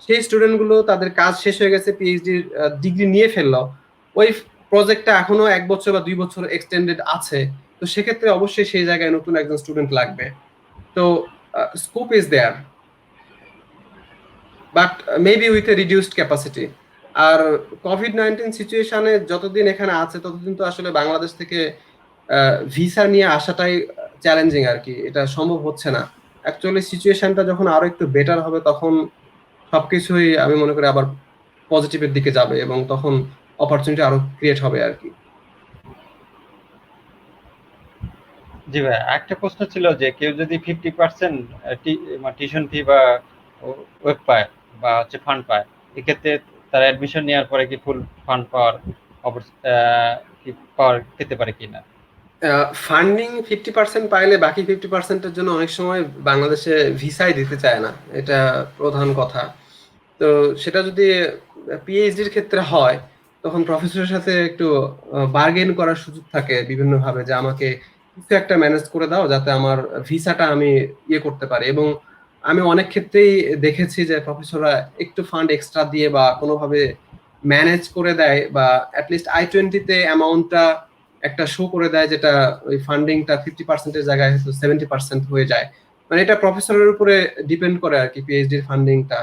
সেই স্টুডেন্টগুলো তাদের কাজ শেষ হয়ে গেছে, পিএইচডির ডিগ্রি নিয়ে ফেললো, ওই প্রজেক্টটা এখনো 1 বছর বা 2 বছর এক্সটেন্ডেড আছে। তো সেক্ষেত্রে অবশ্যই সেই জায়গায় নতুন একজন স্টুডেন্ট লাগবে। তো scope is there, but maybe with a reduced capacity. আর কোভিড-19 সিচুয়েশনে যতদিন এখানে আছে ততদিন তো আসলে বাংলাদেশ থেকে ভিসা নিয়ে আসাটাই চ্যালেঞ্জিং আর কি, এটা সম্ভব হচ্ছে না। অ্যাকচুয়ালি সিচুয়েশনটা যখন আরো একটু বেটার হবে তখন সবকিছুই আমি মনে করি আবার পজিটিভের দিকে যাবে, এবং তখন অপরচুনিটি আরো ক্রিয়েট হবে আর কি। জি ভাই, একটা প্রশ্ন ছিল যে কেউ যদি 50% টিউশন ফি বা ওয়েব পায় বা হচ্ছে ফান্ড পায়, এক্ষেত্রে তার অ্যাডমিশন নেওয়ার পরে কি ফুল ফান্ড পাওয়ার কি পাওয়ার পেতে পারে কিনা? ফান্ডিং 50% পাইলে বাকি 50%-এর জন্য অনেক সময় বাংলাদেশে ভিসাই দিতে চায় না, এটা প্রধান কথা। তো সেটা যদি পিএইচডির ক্ষেত্রে হয়, তখন প্রফেসরের সাথে একটু বার্গেন করার সুযোগ থাকে বিভিন্নভাবে, যে আমাকে কিছু একটা ম্যানেজ করে দাও যাতে আমার ভিসাটা আমি ইয়ে করতে পারি। এবং আমি অনেক ক্ষেত্রেই দেখেছি যে প্রফেসররা একটু ফান্ড এক্সট্রা দিয়ে বা কোনোভাবে ম্যানেজ করে দেয়, বা অ্যাটলিস্ট I-20 তে অ্যামাউন্টটা একটা শো করে দেয়, যেটা ওই ফান্ডিংটা 50%-এর জায়গায় হয়তো 70% হয়ে যায়। মানে এটা প্রফেসরের উপরে ডিপেন্ড করে আর কি, পিএইচডির ফান্ডিংটা।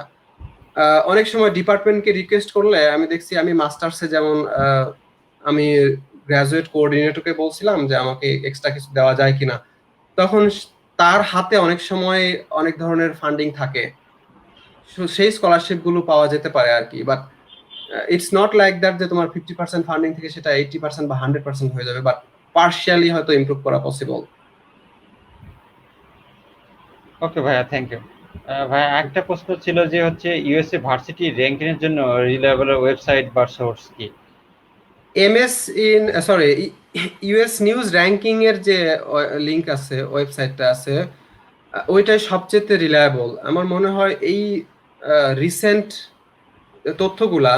অনেক সময় ডিপার্টমেন্টকে রিকোয়েস্ট করলে আমি দেখছি, আমি মাস্টার্সে যেমন আমি গ্রাজুয়েট কোঅর্ডিনেটরকে বলছিলাম যে আমাকে এক্সট্রা কিছু দেওয়া যায় কিনা, তখন তার হাতে অনেক সময় অনেক ধরনের ফান্ডিং থাকে, সেই স্কলারশিপ গুলো পাওয়া যেতে পারে আর কি। But it's not like that যে তোমার 50% ফান্ডিং থেকে সেটা 80% বা 100% হয়ে যাবে, বাট পার্শিয়ালি হয়তো ইমপ্রুভ করা পসিবল। ওকে ভাইয়া, থ্যাংক ইউ। ভাইয়া, একটা প্রশ্ন ছিল যে হচ্ছে ইউএসএ ভার্সিটি র্যাঙ্কিং এর জন্য রিলায়েবল ওয়েবসাইট বা সোর্স কি? MS in sorry US news ranking এর যে লিংক আছে, ওয়েবসাইটটা আছে, ওইটাই সবচেয়ে রিলায়েবল আমার মনে হয়। এই রিসেন্ট তথ্যগুলা,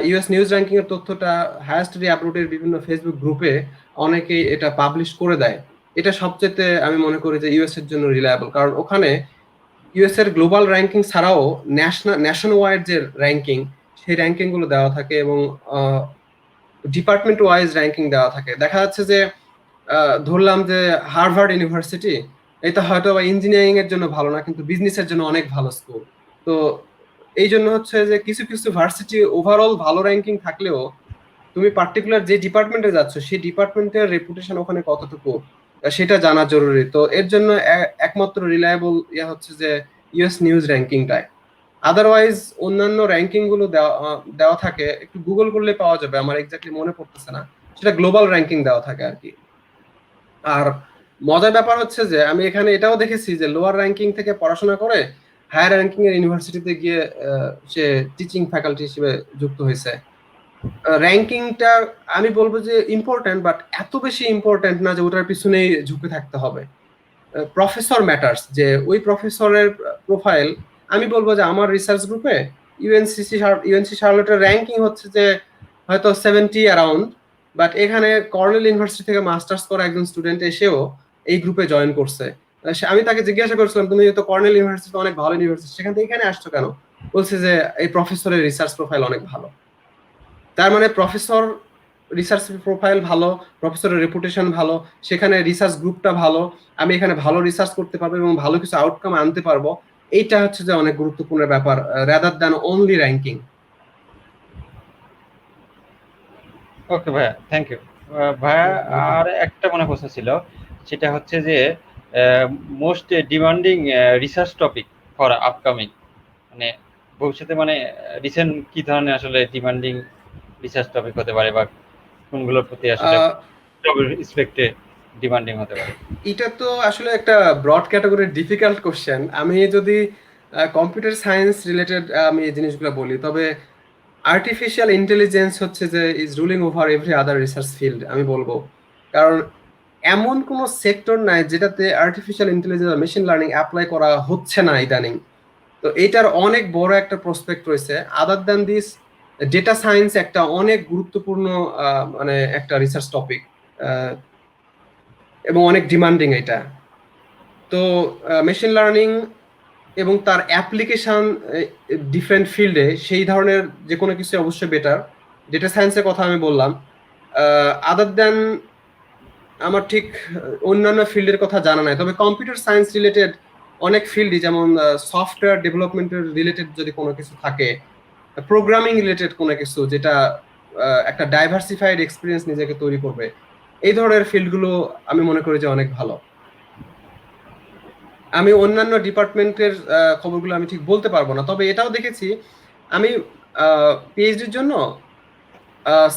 ইউএস নিউজ র্যাঙ্কিং এর তথ্যটা হায়েস্টলি আপলোডের বিভিন্ন ফেসবুক গ্রুপে অনেকেই এটা পাবলিশ করে দেয়। এটা সবচেয়ে আমি মনে করি যে ইউএস এর জন্য রিলায়েবল, কারণ ওখানে ইউএস এর গ্লোবাল র্যাঙ্কিং ছাড়াও ন্যাশন ওয়াইড যে র্যাঙ্কিং, সেই র্যাঙ্কিং গুলো দেওয়া থাকে, এবং ডিপার্টমেন্ট ওয়াইজ র্যাঙ্কিং দেওয়া থাকে। দেখা যাচ্ছে যে ধরলাম যে হার্ভার্ড ইউনিভার্সিটি, এটা হয়তো বা ইঞ্জিনিয়ারিং এর জন্য ভালো না, কিন্তু বিজনেসের জন্য অনেক ভালো স্কুল। তো এই জন্য হচ্ছে যে কিছু কিছু ভার্সিটি ওভারঅল ভালো র্যাঙ্কিং থাকলেও তুমি পার্টিকুলার যে ডিপার্টমেন্টে যাচ্ছ সেই ডিপার্টমেন্টের রেপুটেশন ওখানে কতটুকু, সেটা জানা জরুরি। তো এর জন্য একমাত্র রিলায়েবল ইয়া হচ্ছে যে ইউএস নিউজ র্যাঙ্কিংটাই। আদারওয়াইজ অন্যান্য র্যাঙ্কিং গুলো দেওয়া থাকে, একটু গুগল করলে পাওয়া যাবে, আমার এক্স্যাক্টলি মনে পড়তেছে না, সেটা গ্লোবাল র্যাঙ্কিং দেওয়া থাকে আর কি। আর মজার ব্যাপার হচ্ছে যে আমি এখানে এটাও দেখেছি যে লোয়ার র্যাঙ্কিং থেকে পড়াশোনা করে হায়ার র্যাঙ্কিং এর ইউনিভার্সিটিতে গিয়ে সে টিচিং ফ্যাকাল্টি হিসেবে যুক্ত হয়েছে। র্যাঙ্কিংটা আমি বলবো যে ইম্পর্টেন্ট, বাট এত বেশি ইম্পর্টেন্ট না যে ওটার পিছনেই ঝুঁকে থাকতে হবে। প্রফেসর ম্যাটার্স, যে ওই প্রফেসরের প্রোফাইল। আমি বলবো যে আমার রিসার্চ গ্রুপে ইউএনসি শার্লটের র্যাঙ্কিং হচ্ছে যে হয়তো 70 অ্যারাউন্ড, বাট এখানে কর্নেল ইউনিভার্সিটি থেকে মাস্টার্স করা একজন স্টুডেন্ট এসেও এই গ্রুপে জয়েন করছে। আমি তাকে জিজ্ঞাসা করেছিলাম, তুমি তো কর্নেল ইউনিভার্সিটি অনেক ভালো ইউনিভার্সিটি, সেখান থেকে এখানে আসছো কেন? বলছে যে এই প্রফেসরের রিসার্চ প্রোফাইল অনেক ভালো। তার মানে প্রফেসর রিসার্চ প্রোফাইল ভালো, প্রফেসরের রেপুটেশন ভালো, সেখানে রিসার্চ গ্রুপটা ভালো, আমি এখানে ভালো রিসার্চ করতে পারবো এবং ভালো কিছু আউটকাম আনতে পারবো। এইটা হচ্ছে যে অনেক গুরুত্বপূর্ণ ব্যাপার, রাদার দ্যান অনলি র্যাঙ্কিং। ওকে ভাইয়া, থ্যাংক ইউ। ভাইয়া, আর একটা মনে প্রশ্ন ছিল, সেটা হচ্ছে যে most demanding research topic for upcoming, মানে ভবিষ্যতে, মানে রিসেন্ট কি ধরনের আসলে ডিমান্ডিং রিসার্চ টপিক হতে পারে, বা কোনগুলোর প্রতি আসলে রিসপেক্টে ডিমান্ডিং হতে পারে? এটা তো আসলে একটা ব্রড ক্যাটাগরির ডিফিকাল্ট কোশ্চেন। আমি যদি কম্পিউটার সায়েন্স রিলেটেড আমি এই জিনিসগুলো বলি, তবে আর্টিফিশিয়াল ইন্টেলিজেন্স হচ্ছে যে is ruling over every other research field আমি বলবো, কারণ এমন কোন সেক্টর নাই যেটাতে আর্টিফিশিয়াল ইন্টেলিজেন্স বা মেশিন লার্নিং অ্যাপ্লাই করা হচ্ছে না ইদানিং। তো এটার অনেক বড় একটা প্রসপেক্ট রয়েছে। Other than this, data science একটা অনেক গুরুত্বপূর্ণ মানে একটা রিসার্চ টপিক, এবং অনেক ডিমান্ডিং এটা। তো মেশিন লার্নিং এবং তার অ্যাপ্লিকেশন ডিফারেন্ট ফিল্ডে সেই ধরনের যে কোনো কিছু অবশ্যই বেটার। ডেটা সায়েন্সের কথা আমি বললাম। আদার দ্যান আমার ঠিক অন্যান্য ফিল্ডের কথা জানা নাই, তবে কম্পিউটার সায়েন্স রিলেটেড অনেক ফিল্ডই, যেমন সফটওয়্যার ডেভেলপমেন্টের রিলেটেড যদি কোনো কিছু থাকে, প্রোগ্রামিং রিলেটেড কোনো কিছু যেটা একটা ডাইভার্সিফাইড এক্সপিরিয়েন্স নিজেকে তৈরি করবে, এই ধরনের ফিল্ডগুলো আমি মনে করি যে অনেক ভালো। আমি অন্যান্য ডিপার্টমেন্টের খবরগুলো আমি ঠিক বলতে পারবো না, তবে এটাও দেখেছি আমি পিএইচডির জন্য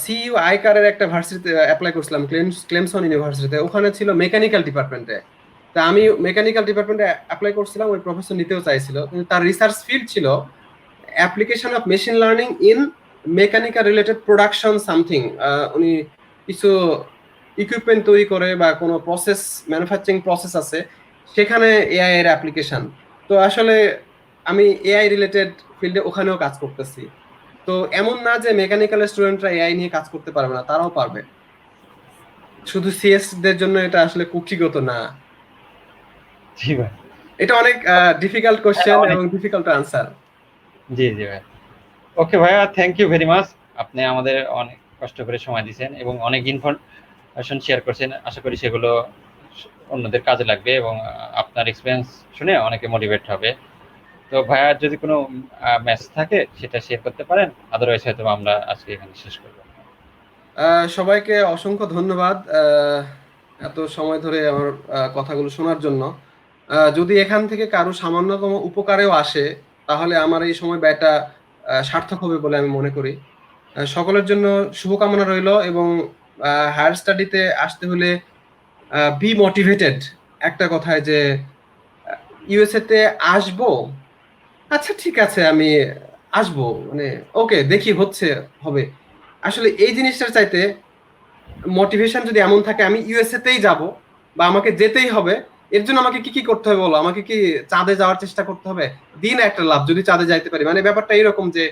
সিইউ আইকারের একটা ভার্সিটিতে অ্যাপ্লাই করছিলাম, ক্লেমসন ইউনিভার্সিটিতে। ওখানে ছিল মেকানিক্যাল ডিপার্টমেন্টে। তা আমি মেকানিক্যাল ডিপার্টমেন্টে অ্যাপ্লাই করছিলাম, ওই প্রফেসর নিতেও চাইছিল, কিন্তু তার রিসার্চ ফিল্ড ছিল application of machine learning in mechanical related production something. উনি কিছু ইকুইপমেন্ট তৈরি করে বা কোনো প্রসেস, ম্যানুফ্যাকচারিং প্রসেস আছে, সেখানে এআই এর অ্যাপ্লিকেশন। তো আসলে আমি এআই রিলেটেড ফিল্ডে ওখানেও কাজ করতেছি। তো এমন না যে মেকানিক্যাল স্টুডেন্টরা এআই নিয়ে কাজ করতে পারবে না, তারাও পারবে। শুধু সিএস দের জন্য এটা আসলে কুক্ষিগত না। জি ভাই। এটা অনেক ডিফিকাল্ট কোশ্চেন এবং ডিফিকাল্ট আনসার। জি জি ভাই। ওকে ভাইয়া, থ্যাংক ইউ ভেরি মাচ। আপনি আমাদের অনেক কষ্ট করে সময় দিয়েছেন এবং অনেক ইনফরমেশন শেয়ার করছেন। আশা করি সেগুলো অন্যদের কাজে লাগবে এবং আপনার এক্সপিরিয়েন্স শুনে অনেকে মোটিভেট হবে। তো ভাইয়ার যদি কোনো মেসেজ থাকে সেটা শেয়ার করতে পারেন, আদারওয়াইজ হয়তো আমরা আজকে এখানে শেষ করবো। সবাইকে অসংখ্য ধন্যবাদ এত সময় ধরে আমার কথাগুলো শোনার জন্য। যদি এখান থেকে কারো সামান্যতম উপকারেও আসে, তাহলে আমার এই সময় ব্যয়টা সার্থক হবে বলে আমি মনে করি। সকলের জন্য শুভকামনা রইল, এবং হায়ার স্টাডিতে আসতে হলে বি মোটিভেটেড। একটা কথায় যে ইউএসএ তে আসবো, আচ্ছা ঠিক আছে আমি আসবো, মানে ওকে দেখি হচ্ছে হবে। আসলে এই জিনিসটার চাইতে মোটিভেশন যদি এমন থাকে আমি ইউএসএ তেই যাব বা আমাকে যেতেই হবে, এর জন্য আমাকে কি কি করতে হবে বলো? আমাকে কি চাঁদে যাওয়ার চেষ্টা করতে হবে? দিন একটা লাভ যদি চাঁদে যাইতে পারি। মানে ব্যাপারটা এরকম যে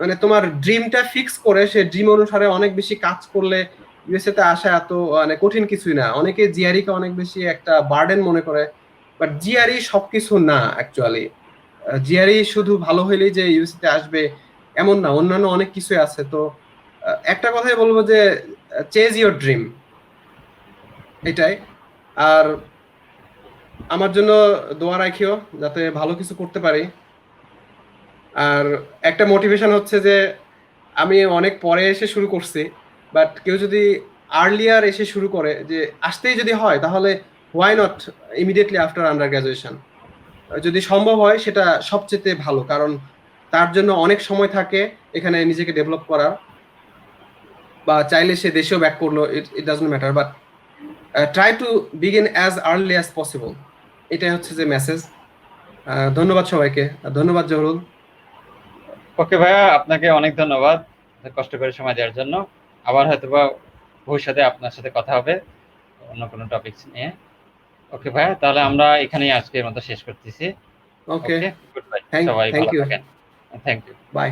মানে তোমার ড্রিমটা ফিক্স করে সে ড্রিম অনুসারে অনেক বেশি কাজ করলে ইউএসএ তে আসা এত মানে কঠিন কিছুই না। অনেকে জিআরই কে অনেক বেশি একটা বার্ডেন মনে করে, বাট জিআরই সবকিছু না অ্যাকচুয়ালি। জিআরই শুধু ভালো হইলেই যে ইউএসএ তে আসবে এমন না, অন্যান্য অনেক কিছুই আছে। তো একটা কথাই বলবো যে চেজ ইওর ড্রিম, এটাই। আর আমার জন্য দোয়া রাখিও যাতে ভালো কিছু করতে পারি। আর একটা মোটিভেশন হচ্ছে যে আমি অনেক পরে এসে শুরু করছি, বাট কেউ যদি আর্লিয়ার এসে শুরু করে, যে আসতেই যদি হয়, তাহলে why not immediately after under graduation. যদি সম্ভব হয় সেটা সবচেয়ে ভালো, কারণ তার জন্য অনেক সময় থাকে এখানে নিজেকে ডেভেলপ করার। বা চাইলে সে দেশেও ব্যাক করলো, it doesn't matter, but try to begin as early as possible. এটাই হচ্ছে যে মেসেজ। ধন্যবাদ সবাইকে। ধন্যবাদ জহরুল। ওকে ভাইয়া, আপনাকে অনেক ধন্যবাদ কষ্ট করে সময় দেওয়ার জন্য। আবার হয়তোবা ভবিষ্যতে আপনার সাথে কথা হবে অন্য কোনো টপিকস নিয়ে। ওকে ভাইয়া, তাহলে আমরা এখানেই আজকের মতো শেষ করতেছি। Okay, okay, good bye. Thank সবাই থ্যাংক ভালো ইউ, থাকেন। Thank you. বাই।